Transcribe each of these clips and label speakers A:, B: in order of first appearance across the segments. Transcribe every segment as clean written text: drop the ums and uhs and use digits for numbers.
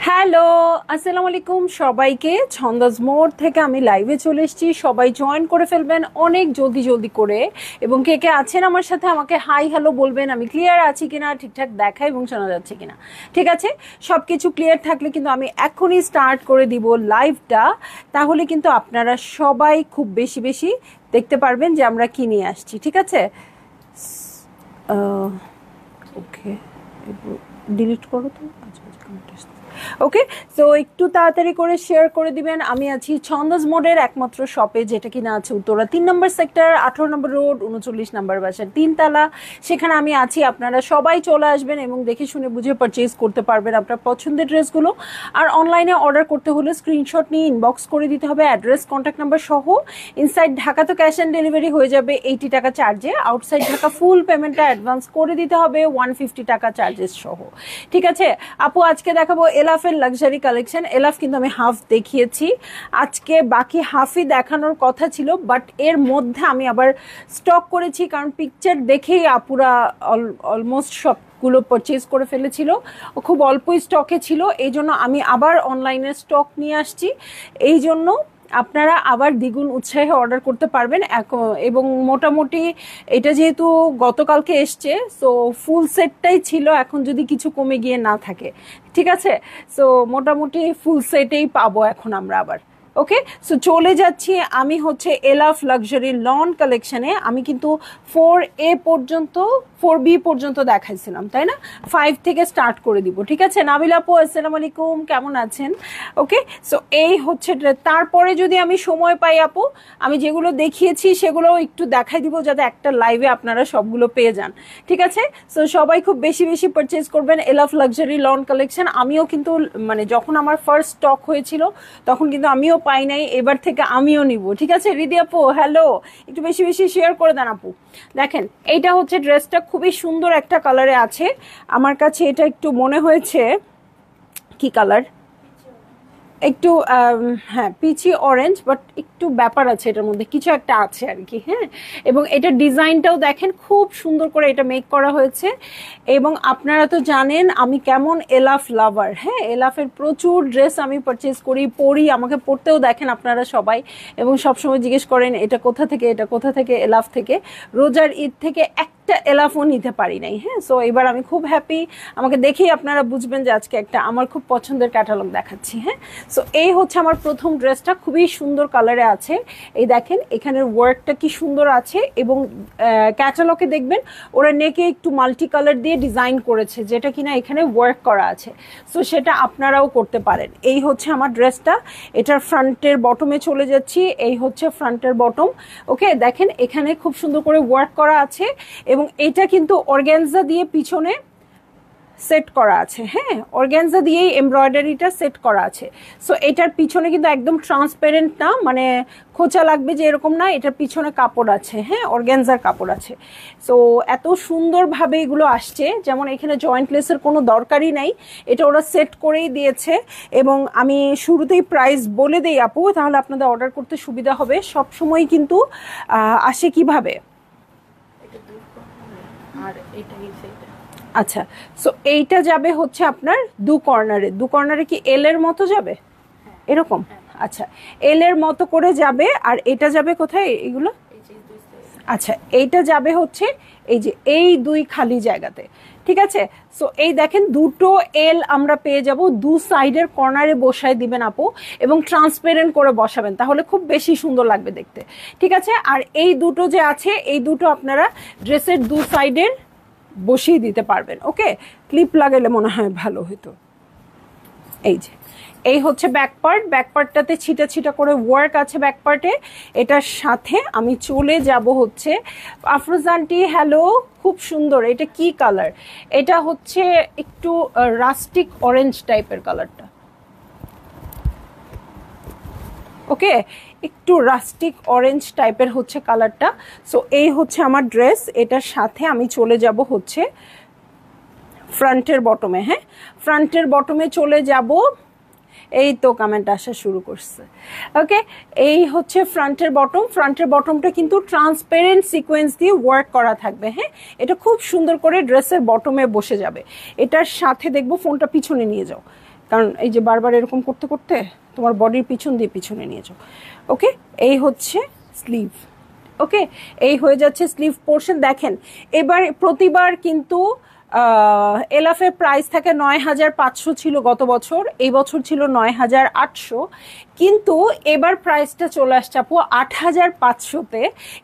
A: Hello, আসসালামু আলাইকুম সবাইকে। ছন্দাজ মোড থেকে আমি লাইভে চলে এসেছি। সবাই জয়েন করে ফেলবেন অনেক জলদি জলদি করে, এবং কে কে আছেন আমার সাথে আমাকে হাই হ্যালো বলবেন। আমি ক্লিয়ার আছি কিনা, ঠিকঠাক দেখা এবং শোনা যাচ্ছে কিনা। ঠিক আছে, সব কিছু ক্লিয়ার থাকলে কিন্তু আমি এখনই স্টার্ট করে দিব লাইভটা। তাহলে কিন্তু আপনারা সবাই খুব বেশি বেশি দেখতে পারবেন যে আমরা কি নিয়ে আসছি। ঠিক আছে, ওকে, ডিলিট করো তো। আচ্ছা আচ্ছা, ওকে। সো একটু তাড়াতাড়ি করে শেয়ার করে দিবেন। আমি আছি ছন্দাজ মোডের একমাত্র শপে, যেটা কিনা আছে উত্তরা 3 নম্বর সেক্টর, 18 নম্বর রোড, 39 নম্বর বাসার 3 তলা। সেখানে আমি আছি। আপনারা সবাই চলে আসবেন এবং দেখে শুনে বুঝে পারচেজ করতে পারবেন আপনার পছন্দের ড্রেসগুলো। আর অনলাইনে অর্ডার করতে হলে স্ক্রিনশট নিয়ে ইনবক্স করে দিতে হবে, অ্যাড্রেস কন্ট্যাক্ট নাম্বার সহ। ইনসাইড ঢাকা তো ক্যাশ অন ডেলিভারি হয়ে যাবে 80 টাকা চার্জে। আউটসাইড ঢাকা ফুল পেমেন্টটা অ্যাডভান্স করে দিতে হবে 150 টাকা চার্জেস সহ। ঠিক আছে আপু, আজকে দেখাবো এলাফের লাক্সারি কালেকশন। এলাফ কিন্তু আমি হাফ দেখিয়েছি, আজকে বাকি হাফই দেখানোর কথা ছিল, বাট এর মধ্যে আমি আবার স্টক করেছি, কারণ পিকচার দেখেই আপুরা অলমোস্ট সবগুলো পারচেজ করে ফেলেছিল। খুব অল্পই স্টকে ছিল, এই জন্য আমি আবার অনলাইনে স্টক নিয়ে আসছি। এই জন্য আপনারা আবার দ্বিগুণ উৎসাহে অর্ডার করতে পারবেন। এবং মোটামুটি এটা যেহেতু গতকালকে এসছে, সো ফুল সেটটাই ছিল। এখন যদি কিছু কমে গিয়ে না থাকে, ঠিক আছে, সো মোটামুটি ফুল সেটেই পাবো এখন আমরা আবার। ওকে, সো চলে যাচ্ছি আমি হচ্ছে এলাফ লাক্সারি লন কালেকশনে। আমি কিন্তু 4A পর্যন্ত 4B পর্যন্ত দেখাইছিলাম, তাই না? 5 থেকে স্টার্ট করে দিব। ঠিক আছে নাবিল আপু, আসসালামু আলাইকুম, কেমন আছেন? ওকে, সো এই হচ্ছে। তারপরে যদি আমি সময় পাই আপু, আমি যেগুলো দেখিয়েছি সেগুলো একটু দেখাই দিব, যাতে একটা লাইভে আপনারা সবগুলো পেয়ে যান। ঠিক আছে, সো সবাই খুব বেশি বেশি পারচেজ করবেন এলাফ লাক্সারি লন কালেকশন। আমিও কিন্তু মানে যখন আমার ফার্স্ট স্টক হয়েছিল তখন কিন্তু আমিও পাই নাই, এবার থেকে আমিও নিব। ঠিক আছে রিদি আপু, হ্যালো, একটু বেশি বেশি শেয়ার করে দেন আপু। দেখেন এইটা হচ্ছে ড্রেসটা, খুবই সুন্দর একটা কালারে আছে আমার কাছে। এটা একটু মনে হয়েছে কি কালার, একটু হ্যাঁ পিচি অরেঞ্জ, বাট একটু ব্যাপার আছে এটার মধ্যে, কিছু একটা আছে আর কি। হ্যাঁ, এবং এটা ডিজাইনটাও দেখেন খুব সুন্দর করে এটা মেক করা হয়েছে। এবং আপনারা তো জানেন আমি কেমন এলাফ লাভার। হ্যাঁ, এলাফের প্রচুর ড্রেস আমি পারচেজ করি, পরি, আমাকে পড়তেও দেখেন আপনারা সবাই, এবং সবসময় জিজ্ঞেস করেন এটা কোথা থেকে, এটা কোথা থেকে। এলাফ থেকে রোজার ঈদ থেকে একটা এলাফও নিতে পারি নাই। হ্যাঁ, সো এবার আমি খুব হ্যাপি। আমাকে দেখেই আপনারা বুঝবেন যে আজকে একটা আমার খুব পছন্দের ক্যাটালগ দেখাচ্ছি। হ্যাঁ, সো এই হচ্ছে আমার প্রথম ড্রেসটা, খুবই সুন্দর কালারে আছে। এই দেখেন এখানের ওয়ার্কটা কি সুন্দর আছে, এবং ক্যাটালগে দেখবেন ওরা নেকে একটু মাল্টি কালার দিয়ে ডিজাইন করেছে, যেটা কিনা এখানে ওয়ার্ক করা আছে। সো সেটা আপনারাও করতে পারেন। এই হচ্ছে আমার ড্রেসটা, এটার ফ্রন্টের বটমে চলে যাচ্ছি। এই হচ্ছে ফ্রন্টের বটম। ওকে, দেখেন এখানে খুব সুন্দর করে ওয়ার্ক করা আছে, এবং এটা কিন্তু অর্গানজা দিয়ে পিছনে সেট করা আছে। হ্যাঁ, অর্গানজা দিয়েই এমব্রয়ডারিটা সেট করা আছে। সো এটার পিছনে কিন্তু একদম ট্রান্সপারেন্ট না, মানে খোঁচা লাগবে যে এরকম না, এটার পিছনে কাপড় আছে। হ্যাঁ, অর্গানজার কাপড় আছে। সো এত সুন্দরভাবে এগুলো আসছে, যেমন এখানে জয়েন্ট লেসের কোনো দরকারই নাই, এটা ওরা সেট করেই দিয়েছে। এবং আমি শুরুতেই প্রাইস বলে দেই আপু, তাহলে আপনাদের অর্ডার করতে সুবিধা হবে। সব সময় কিন্তু আসে কিভাবে, আর এটাই সেটা। আচ্ছা, সো এইটা যাবে হচ্ছে আপনার দু কর্নারে কি এল এর মতো যাবে এরকম? আচ্ছা, এল এর মতো করে যাবে। আর এটা যাবে কোথায় এগুলো? আচ্ছা, এইটা যাবে হচ্ছে এই যে এই দুই খালি জায়গাতে। ঠিক আছে, সো এই দেখেন দুটো এল আমরা পেয়ে যাব, দু সাইডের কর্নারে বসায় দিবেন আপু, এবং ট্রান্সপারেন্ট করে বসাবেন, তাহলে খুব বেশি সুন্দর লাগবে দেখতে। ঠিক আছে, আর এই দুটো যে আছে, এই দুটো আপনারা ড্রেসের দু সাইডের বসিয়ে দিতে পারবেন। ওকে, ক্লিপ লাগাইলে মনে হয় ভালো হতো। এই যে এই হচ্ছে ব্যাক পার্ট, ব্যাক পার্টটাতে ছিটা ছিটা করে ওয়ার্ক আছে ব্যাক পার্টে। এটার সাথে আমি চলে যাব হচ্ছে আফরোজানটি, হ্যালো, খুব সুন্দর। এটা কি কালার? এটা হচ্ছে একটু রাস্টিক অরেঞ্জ টাইপের কালারটা, ওকে, একটু রাস্টিক অরেঞ্জ টাইপের হচ্ছে কালারটা। সো এই হচ্ছে আমার ড্রেস। এটার সাথে আমি চলে যাব হচ্ছে ফ্রন্টের বটমে। হ্যাঁ, ফ্রন্টের বটমে চলে যাব। এই তো কমেন্ট আসা শুরু করছে। ওকে, এই হচ্ছে ফ্রন্টের বটম। ফ্রন্টের বটমটা কিন্তু ট্রান্সপারেন্ট সিকোয়েন্স দিয়ে ওয়ার্ক করা থাকবে। হ্যাঁ, এটা খুব সুন্দর করে ড্রেসের বটমে বসে যাবে। এটার সাথে দেখবো, ফোনটা পিছনে নিয়ে যাও, কারণ এই যে বারবার এরকম করতে করতে তোমার বডির পিছন দিয়ে পিছনে নিয়ে যাও। ওকে, এই হচ্ছে স্লিভ। ওকে, এই হয়ে যাচ্ছে স্লিভ পোর্শন। দেখেন, এবার প্রতিবার কিন্তু এলাফের প্রাইস থাকে ৯,৫০০ ছিল গত বছর, এই বছর ছিল ৯,৮০০, কিন্তু এবার প্রাইসটা চলে আসছে আপু ৮,৫০০-তে,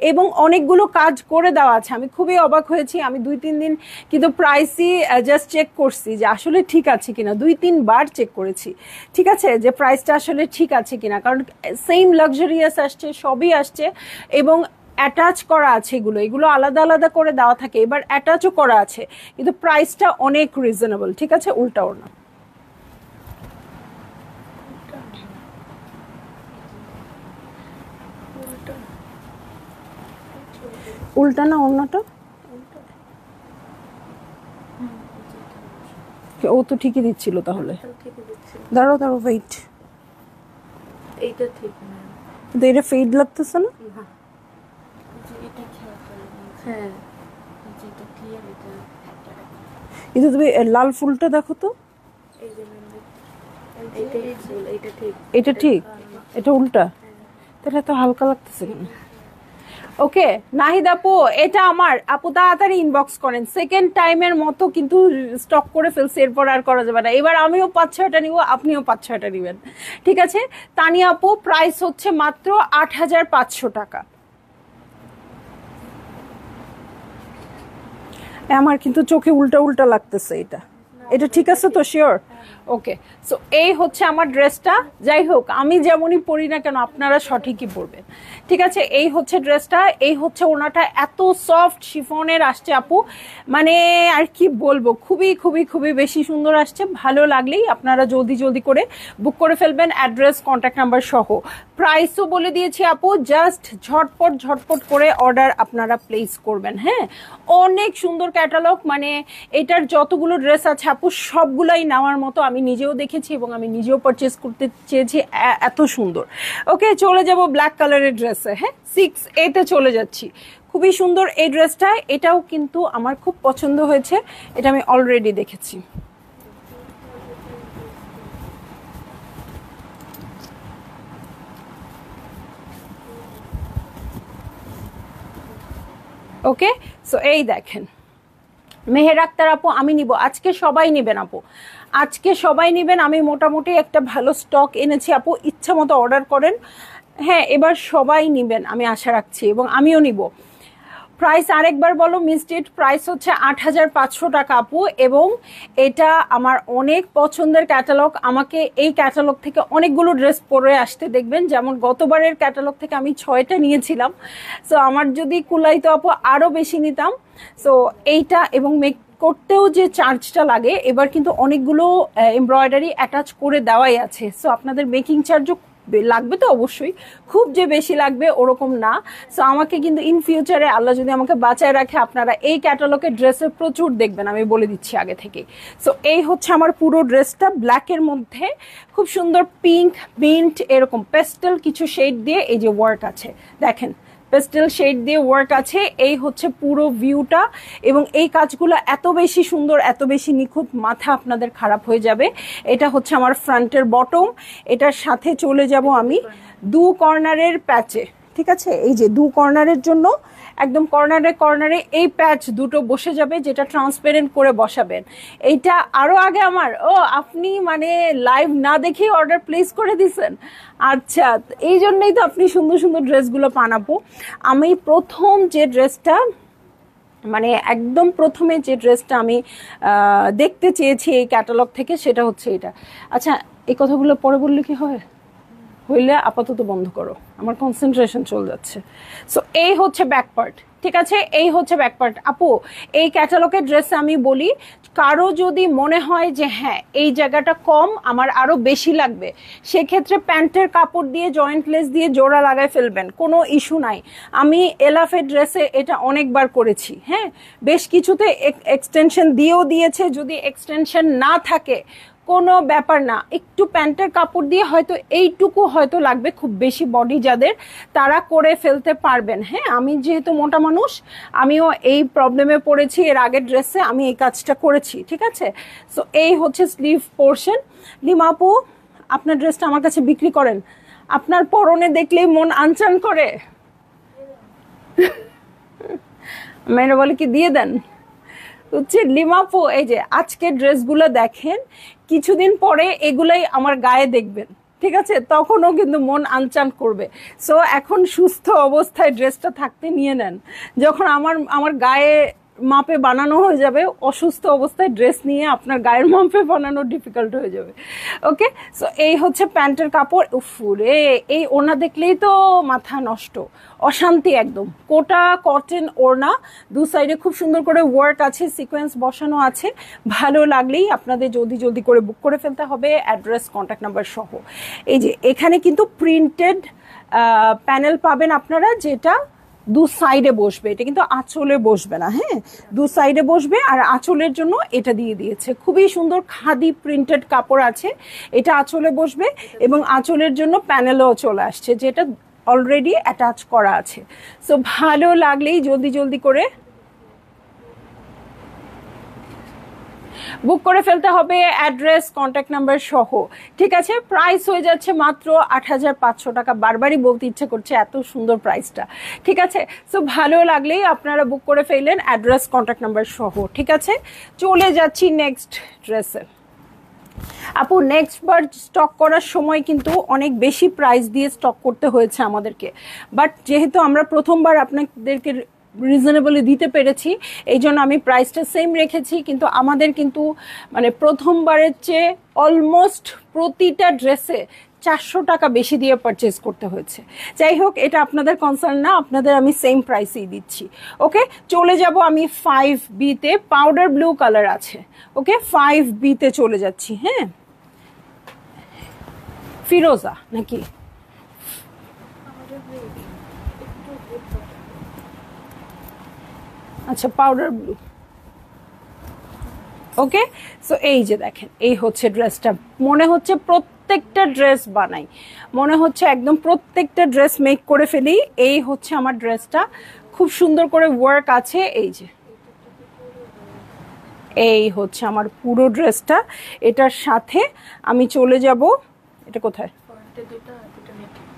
A: এবং অনেকগুলো কাজ করে দেওয়া আছে। আমি খুবই অবাক হয়েছি। আমি ২-৩ দিন কিন্তু প্রাইসই জাস্ট চেক করছি যে আসলে ঠিক আছে কিনা, ২-৩ বার চেক করেছি, ঠিক আছে, যে প্রাইসটা আসলে ঠিক আছে কিনা, কারণ সেম লাক্সারিয়াস আসছে, সবই আসছে, এবং অ্যাটাচ করা আছে। এগুলো আলাদা আলাদা করে দেওয়া থাকে, এবার অ্যাটাচও করা আছে, কিন্তু প্রাইসটা অনেক রিজনেবল। ঠিক আছে, উল্টা ওড়না, উল্টা না ওড়নাটা, ও তো ঠিকই দিচ্ছিল তাহলে। দাঁড়াও দাঁড়াও, ওয়েট,
B: এইটা ঠিক না,
A: কিন্তু এটা ফেড লাগতেছে না।
B: হ্যাঁ যেটা ক্লিয়ার এটা,
A: কিন্তু তুমি লাল ফুলটা দেখো তো,
B: এই যে এইটাই ফুল, এইটা ঠিক,
A: এটা ঠিক, এটা উল্টা, তাহলে তো হালকা লাগতেছে কেন? ওকে নাহিদ আপু, এটা আমার আপু, তাড়াতাড়ি ইনবক্স করেন, সেকেন্ড টাইমের মতো কিন্তু স্টক করে ফেলছে, এরপর আর করা যাবে না। এবার আমিও ৫-৬টা নিব, আপনিও ৫-৬টা নিবেন, ঠিক আছে। তানিয়া আপু, প্রাইস হচ্ছে মাত্র ৮,৫০০ টাকা। আমার কিন্তু চোখে উল্টা উল্টা লাগতেছে, এটা ঠিক আছে তো? শিওর? ওকে, সো এই হচ্ছে আমার ড্রেসটা। যাই হোক, আমি যেমনই পরি না কেন আপনারা সঠিকই পরবেন, ঠিক আছে। এই হচ্ছে ড্রেসটা, এই হচ্ছে ওনাটা, এত সফট শিফনের আসছে আপু, মানে আর কি বলবো, খুবই খুবই খুবই বেশি সুন্দর আসছে। ভালো লাগলেই আপনারা জলদি জলদি করে বুক করে ফেলবেন, অ্যাড্রেস, কন্ট্যাক্ট নাম্বার সহ। প্রাইসও বলে দিয়েছি আপু, জাস্ট ঝটপট ঝটপট করে অর্ডার আপনারা প্লেস করবেন। হ্যাঁ, অনেক সুন্দর ক্যাটালগ, মানে এটার যতগুলো ড্রেস আছে আপু সবগুলাই নেওয়ার মতো। আমি নিজেও দেখেছি এবং আমি নিজেও পারচেস করতে চেয়েছি, এত সুন্দর। ওকে, চলে যাব ব্ল্যাক কালারের ড্রেসে। হ্যাঁ, 6A-তে চলে যাচ্ছি। খুবই সুন্দর এই ড্রেসটা, এটাও কিন্তু আমার খুব পছন্দ হয়েছে, এটা আমি অলরেডি দেখেছি। ওকে, সো এই দেখেন, মেহের আক্তার আপু, আমি নিব আজকে, সবাই নেবেন আপু, আজকে সবাই নেবেন। আমি মোটামুটি একটা ভালো স্টক এনেছি আপু, ইচ্ছা মতো অর্ডার করেন। হ্যাঁ, এবার সবাই নেবেন আমি আশা রাখছি, এবং আমিও নিব। প্রাইস আরেকবার বলো মিস্টেড, প্রাইস হচ্ছে ৮,৫০০ টাকা আপু, এবং এটা আমার অনেক পছন্দের ক্যাটালগ। আমাকে এই ক্যাটালগ থেকে অনেকগুলো ড্রেস পরে আসতে দেখবেন, যেমন গতবারের ক্যাটালগ থেকে আমি 6টা নিয়েছিলাম। সো আমার যদি কুলাইতো আপু আরও বেশি নিতাম। সো এইটা, এবং মেক করতেও যে চার্জটা লাগে, এবার কিন্তু অনেকগুলো এমব্রয়ডারি অ্যাটাচ করে দেওয়াই আছে। সো আপনাদের মেকিং চার্জও লাগবে তো অবশ্যই, খুব যে বেশি লাগবে ওরকম না। সো আমাকে কিন্তু ইন ফিউচারে আল্লাহ যদি আমাকে বাঁচায় রাখে, আপনারা এই ক্যাটালগের ড্রেসের প্রচুর দেখবেন, আমি বলে দিচ্ছি আগে থেকে। সো এই হচ্ছে আমার পুরো ড্রেসটা, ব্ল্যাকের মধ্যে খুব সুন্দর পিঙ্ক, মিন্ট, এরকম পেস্টেল কিছু শেড দিয়ে এই যে ওয়ার্ক আছে, দেখেন পেস্টেল শেড দিয়ে ওয়ার্ক আছে। এই হচ্ছে পুরো ভিউটা, এবং এই কাজগুলো এত বেশি সুন্দর, এত বেশি নিখুঁত, মাথা আপনাদের খারাপ হয়ে যাবে। এটা হচ্ছে আমার ফ্রন্টের বটম, এটার সাথে চলে যাব আমি দু কর্নারের প্যাচে, ঠিক আছে। এই যে দু কর্নারের জন্য একদম কর্নারে কর্নারে এই প্যাচ দুটো বসে যাবে, যেটা ট্রান্সপারেন্ট করে বসাবেন। এইটা আরো আগে আমার, ও আপনি মানে লাইভ না দেখেই অর্ডার প্লেস করে দিছেন, আচ্ছা, এই জন্যই তো আপনি সুন্দর সুন্দর ড্রেসগুলো পান আপু। আমি প্রথম যে ড্রেসটা মানে একদম প্রথমে যে ড্রেসটা আমি দেখতে চেয়েছি এই ক্যাটালগ থেকে সেটা হচ্ছে এটা। আচ্ছা, এই কথাগুলো পরে বললে কি হয়? হইলে আপাতত বন্ধ করো, আমার কনসেন্ট্রেশন চলে যাচ্ছে। সো এই হচ্ছে ব্যাক পার্ট, ঠিক আছে? এই হচ্ছে ব্যাক পার্ট। আপু, এই ক্যাটালগের ড্রেসে আমি বলি, কারো যদি মনে হয় যে হ্যাঁ এই জায়গাটা কম, আমার আরো বেশি লাগবে, সেক্ষেত্রে প্যান্টের কাপড় দিয়ে জয়েন্ট লেস দিয়ে জোড়া লাগায় ফেলবেন, কোনো ইস্যু নাই। আমি এলাফের ড্রেসে এটা অনেকবার করেছি। হ্যাঁ, বেশ কিছুতে এক্সটেনশন দিয়েও দিয়েছে। যদি এক্সটেনশন না থাকে কোনো ব্যাপার না, একটু প্যান্টের কাপড় দিয়ে হয়তো এইটুকু হয়তো লাগবে, খুব বেশি বডি যাদের তারা করে ফেলতে পারবেন। হ্যাঁ, আমি যেহেতু মোটা মানুষ, আমিও এই প্রবলেমে পড়েছি, এর আগের ড্রেসে আমি এই কাজটা করেছি, ঠিক আছে? সো এই হচ্ছে স্লিভ পোর্শন। লিমা আপু, আপনার ড্রেসটা আমার কাছে বিক্রি করেন, আপনার পরনে দেখলেই মন আনচান করে। মেয়েরা বলে কি দিয়ে দেন হচ্ছে। লিমাপু, এই যে আজকের ড্রেসগুলো দেখেন, কিছুদিন পরে এগুলাই আমার গায়ে দেখবেন, ঠিক আছে? তখনও কিন্তু মন আনচান করবে। সো এখন সুস্থ অবস্থায় ড্রেসটা থাকতে নিয়ে নেন, যখন আমার গায়ে মাপে বানানো হয়ে যাবে, অসুস্থ অবস্থায় ড্রেস নিয়ে আপনার গায়ের মাপে বানানো ডিফিকাল্ট হয়ে যাবে। ওকে, সো এই হচ্ছে প্যান্টের কাপড়। উফুরে, এই ওড়না দেখলেই তো মাথা নষ্ট, অশান্তি একদম। কোটা কটন ওড়না, দু সাইডে খুব সুন্দর করে ওয়ার্ক আছে, সিকোয়েন্স বসানো আছে। ভালো লাগলেই আপনাদের জলদি জলদি করে বুক করে ফেলতে হবে, অ্যাড্রেস, কন্ট্যাক্ট নাম্বার সহ। এই যে এখানে কিন্তু প্রিন্টেড প্যানেল পাবেন আপনারা, যেটা দু সাইডে বসবে, এটা কিন্তু আঁচলে বসবে না। হ্যাঁ, দু সাইডে বসবে, আর আঁচলের জন্য এটা দিয়ে দিয়েছে, খুবই সুন্দর খাদি প্রিন্টেড কাপড় আছে, এটা আঁচলে বসবে এবং আঁচলের জন্য প্যানেলও চলে আসছে, যেটা অলরেডি অ্যাটাচ করা আছে। সো ভালো লাগলেই জলদি জলদি করে বুক করে ফেলতে হবে, অ্যাড্রেস, কন্ট্যাক্ট নাম্বার সহ, ঠিক আছে? প্রাইস হয়ে যাচ্ছে মাত্র ৮৫০০ টাকা। বারবারই বলতে ইচ্ছে করছে, এত সুন্দর প্রাইসটা, ঠিক আছে? সো ভালো লাগলেই আপনারা বুক করে ফেললেন, অ্যাড্রেস, কন্ট্যাক্ট নাম্বার সহ, ঠিক আছে? চলে যাচ্ছি নেক্সট ড্রেসে। আপু, নেক্সট বার স্টক করার সময় কিন্তু অনেক বেশি প্রাইস দিয়ে স্টক করতে হয়েছে আমাদেরকে, বাট যেহেতু আমরা প্রথমবার আপনাদেরকে রিজনেবলি দিতে পেরেছি, এই জন্য আমি প্রাইসটা সেম রেখেছি। কিন্তু আমাদের কিন্তু মানে প্রথমবারের চেয়ে অলমোস্ট প্রতিটা ড্রেসে ৪০০ টাকা বেশি দিয়ে পারচেজ করতে হয়েছে। যাই হোক, এটা আপনাদের কনসার্ন না, আপনাদের আমি সেম প্রাইসেই দিচ্ছি। ওকে, চলে যাব আমি 5B-তে, পাউডার ব্লু কালার আছে। ওকে, 5B-তে চলে যাচ্ছি। হ্যাঁ, ফিরোজা নাকি? আচ্ছা, পাউডার ব্লু। ওকে, সো এই যে দেখেন, এই হচ্ছে ড্রেসটা। মনে হচ্ছে প্রত্যেকটা ড্রেস বানাই, মনে হচ্ছে একদম প্রত্যেকটা ড্রেস মেক করে ফেলি। এই হচ্ছে আমার ড্রেসটা, খুব সুন্দর করে ওয়ার্ক আছে। এই যে এই হচ্ছে আমার পুরো ড্রেসটা। এটার সাথে আমি চলে যাব, এটা কোথায়?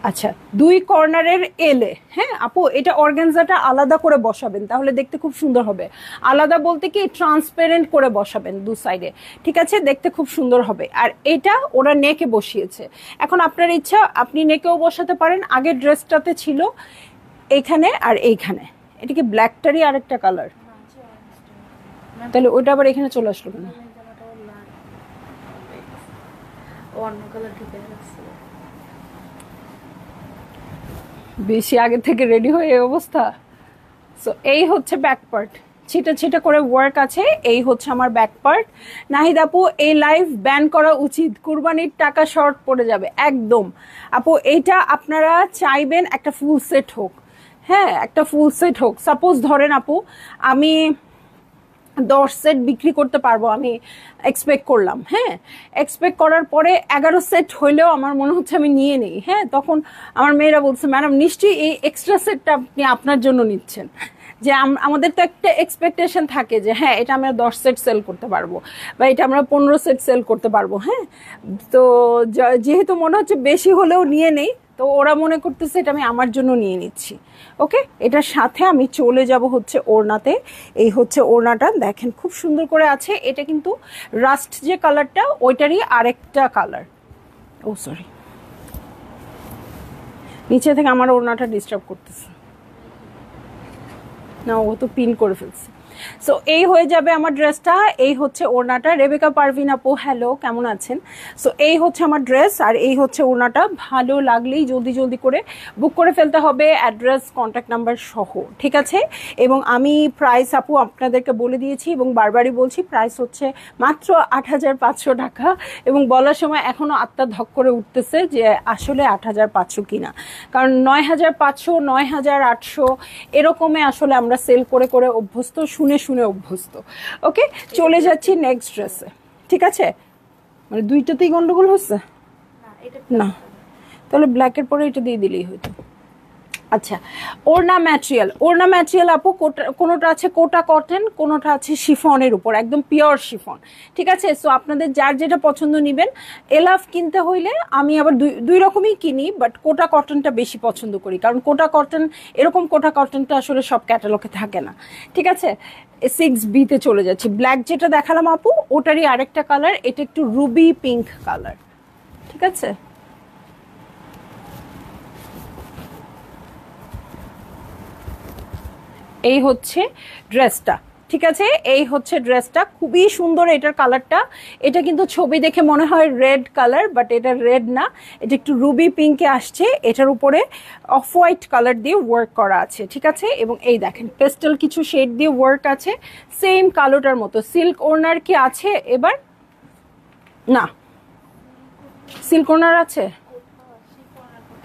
A: আচ্ছা, দুই কর্নারের এলে। হ্যাঁ আপু, এটা অর্গানজাটা আলাদা করে বসাবেন, তাহলে দেখতে খুব সুন্দর হবে। আলাদা বলতে কি, ট্রান্সপারেন্ট করে বসাবেন দু সাইডে, ঠিক আছে? দেখতে খুব সুন্দর হবে। আর এটা ওরা নেকে বসিয়েছে, এখন আপনার ইচ্ছা, আপনি নেকেও বসাতে পারেন। আগের ড্রেসটাতে ছিল এইখানে আর এইখানে। এটা কি ব্ল্যাকটারই আরেকটা কালার? তাহলে ওইটা আবার এখানে চলে আসলো কেন? বেশি আগে থেকে রেডি হয়ে এই অবস্থা। সো এই হচ্ছে ব্যাক পার্ট, ছিটা ছিটা করে ওয়ার্ক আছে। এই হচ্ছে আমার ব্যাক পার্ট। নাহিদ আপু, এই লাইভ ব্যান করা উচিত, কুরবানির টাকা শর্ট পড়ে যাবে। একদম আপু, এইটা আপনারা চাইবেন একটা ফুল সেট হোক। হ্যাঁ, একটা ফুল সেট হোক। সাপোজ ধরেন আপু, আমি 10 সেট বিক্রি করতে পারবো, আমি এক্সপেক্ট করলাম। হ্যাঁ, এক্সপেক্ট করার পরে 11 সেট হইলেও আমার মনে হচ্ছে আমি নিয়ে নিই। হ্যাঁ, তখন আমার মেয়েরা বলছে, ম্যাডাম নিশ্চয়ই এই এক্সট্রা সেটটা আপনি আপনার জন্য নিচ্ছেন। যে আমাদের তো একটা এক্সপেকটেশন থাকে যে হ্যাঁ এটা আমরা 10 সেট সেল করতে পারবো, বা এটা আমরা 15 সেট সেল করতে পারবো। হ্যাঁ, তো যেহেতু মনে হচ্ছে বেশি হলেও নিয়ে নেই, তো ওরা মনে করতেছে এটা আমি আমার জন্য নিয়ে নিচ্ছি। ওকে, এটার সাথে আমি চলে যাব হচ্ছে ওড়নাতে। এই হচ্ছে ওড়নাটা, দেখেন খুব সুন্দর করে আছে। এটা কিন্তু রাস্ট যে কালারটা, ওইটারই আরেকটা কালার। ও সরি, নিচে থেকে আমার ওড়নাটা ডিস্টার্ব করতেছে না, ও তো পিন করে ফেলছে। সো এই হয়ে যাবে আমার ড্রেসটা। এই হচ্ছে ওড়নাটা। রেবেকা পারভিন আপু হ্যালো, কেমন আছেন? সো এই হচ্ছে আমার ড্রেস আর এই হচ্ছে ওড়নাটা। ভালো লাগলেই জলদি জলদি করে বুক করে ফেলতে হবে, অ্যাড্রেস কন্ট্যাক্ট নাম্বার সহ, ঠিক আছে? এবং আমি প্রাইস আপু আপনাদেরকে বলে দিয়েছি এবং বারবারই বলছি, প্রাইস হচ্ছে মাত্র ৮৫০০ টাকা। এবং বলার সময় এখনও আত্মা ধক করে উঠতেছে যে আসলে ৮৫০০ কিনা, কারণ ৯৫০০, ৯৮০০ এরকমে আসলে আমরা সেল করে করে অভ্যস্ত, শুনে শুনে অভ্যস্ত। ওকে, চলে যাচ্ছি নেক্সট ড্রেসে, ঠিক আছে? মানে দুইটাতেই গন্ডগোল হচ্ছে না, তাহলে ব্ল্যাকের পরে এটা দিয়ে দিলেই হয়তো। আচ্ছা, ওড়না ম্যাটেরিয়াল, ওড়না ম্যাটেরিয়াল আপু কোনোটা আছে কোটা কটন, কোনোটা আছে শিফনের উপর, একদম পিওর শিফন, ঠিক আছে? সো আপনাদের যার যেটা পছন্দ নেবেন। এলাফ কিনতে হইলে আমি আবার দুই রকমই কিনি, বাট কোটা কটনটা বেশি পছন্দ করি, কারণ কোটা কটন, এরকম কোটা কটনটা আসলে সব ক্যাটালগে থাকে না, ঠিক আছে? 6B-তে চলে যাচ্ছি। ব্ল্যাক যেটা দেখালাম আপু, ওটারই আরেকটা কালার, এটা একটু রুবি পিঙ্ক কালার, ঠিক আছে? এই হচ্ছে ড্রেসটা, ঠিক আছে? এই হচ্ছে ড্রেসটা, খুবই সুন্দর এটার কালারটা। এটা কিন্তু ছবি দেখে মনে হয় রেড কালার, বাট এটা রেড না, এটা একটু রুবি পিঙ্কে আসছে। এটার উপরে অফ হোয়াইট কালার দিয়ে ওয়ার্ক করা আছে, ঠিক আছে? এবং এই দেখেন পেস্টেল কিছু শেড দিয়ে ওয়ার্ক আছে, সেম কালোটার মতো। সিল্ক ওড়নার কি আছে এবার? না, সিল্ক ওড়নার আছে?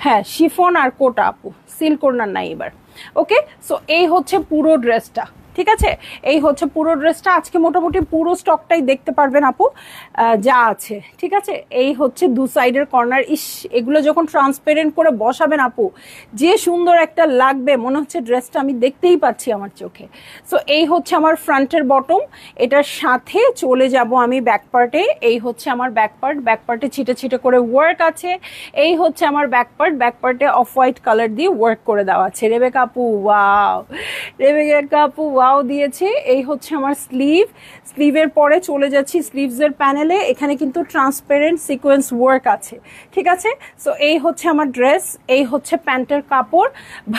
A: হ্যাঁ, শিফন আর কোটা আপু, সিল্ক ওড়নার নাই এবার। ওকে, সো এই হচ্ছে পুরো ড্রেসটা, ঠিক আছে? এই হচ্ছে পুরো ড্রেসটা। আজকে মোটামুটি পুরো স্টকটাই দেখতে পারবেন আপু, যা আছে, ঠিক আছে? এই হচ্ছে দু সাইডের কর্নার। ইস, এগুলো যখন ট্রান্সপারেন্ট করে বসাবেন আপু, যে সুন্দর একটা লাগবে, মনে হচ্ছে ড্রেসটা আমি দেখতেই পাচ্ছি আমার চোখে। সো এই হচ্ছে আমার ফ্রন্টের বটম। এটার সাথে চলে যাব আমি ব্যাক পার্টে। এই হচ্ছে আমার ব্যাক পার্ট, ব্যাক পার্টে ছিটে ছিটে করে ওয়ার্ক আছে। এই হচ্ছে আমার ব্যাক পার্ট, ব্যাক পার্টে অফ হোয়াইট কালার দিয়ে ওয়ার্ক করে দেওয়া আছে। রেবেকা আপু ওয়াও, রেবেকা আপু ওয়াও দিয়েছে। এই হচ্ছে আমার স্লিভ, স্লিভের পরে চলে যাচ্ছি স্লিভসের প্যানেলে। এখানে কিন্তু ট্রান্সপারেন্ট সিকোয়েন্স ওয়ার্ক আছে, ঠিক আছে? সো এই হচ্ছে আমার ড্রেস, এই হচ্ছে প্যান্টের কাপড়।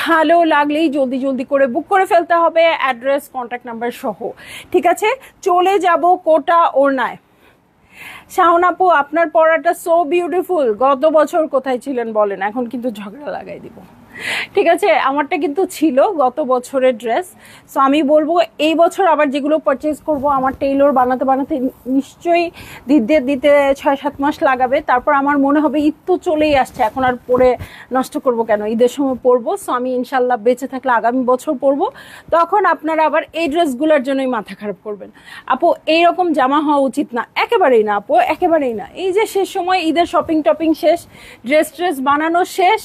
A: ভালো লাগলেই জলদি জলদি করে বুক করে ফেলতে হবে, অ্যাড্রেস কন্ট্যাক্ট নাম্বার সহ, ঠিক আছে? চলে যাব কোটা ওড়নায়। শাওন আপু, আপনার পরাটা সো বিউটিফুল। গত বছর কোথায় ছিলেন বলেন, এখন কিন্তু ঝগড়া লাগাই দিব, ঠিক আছে? আমারটা কিন্তু ছিল গত বছরের ড্রেস। সো আমি বলবো এই বছর আবার যেগুলো পারচেজ করব, আমার টেইলর বানাতে বানাতে নিশ্চয়ই দিতে দিতে 6-7 মাস লাগাবে। তারপর আমার মনে হবে ঈদ তো চলেই আসছে, এখন আর পরে নষ্ট করব কেন, ঈদের সময় পরবো। সো আমি ইনশাল্লাহ বেঁচে থাকলে আগামী বছর পরবো, তখন আপনারা আবার এই ড্রেসগুলোর জন্যই মাথা খারাপ করবেন। আপু এইরকম জামা হওয়া উচিত না, একেবারেই না আপু, একেবারেই না। এই যে শেষ সময় ঈদের শপিং টপিং শেষ, ড্রেস বানানো শেষ,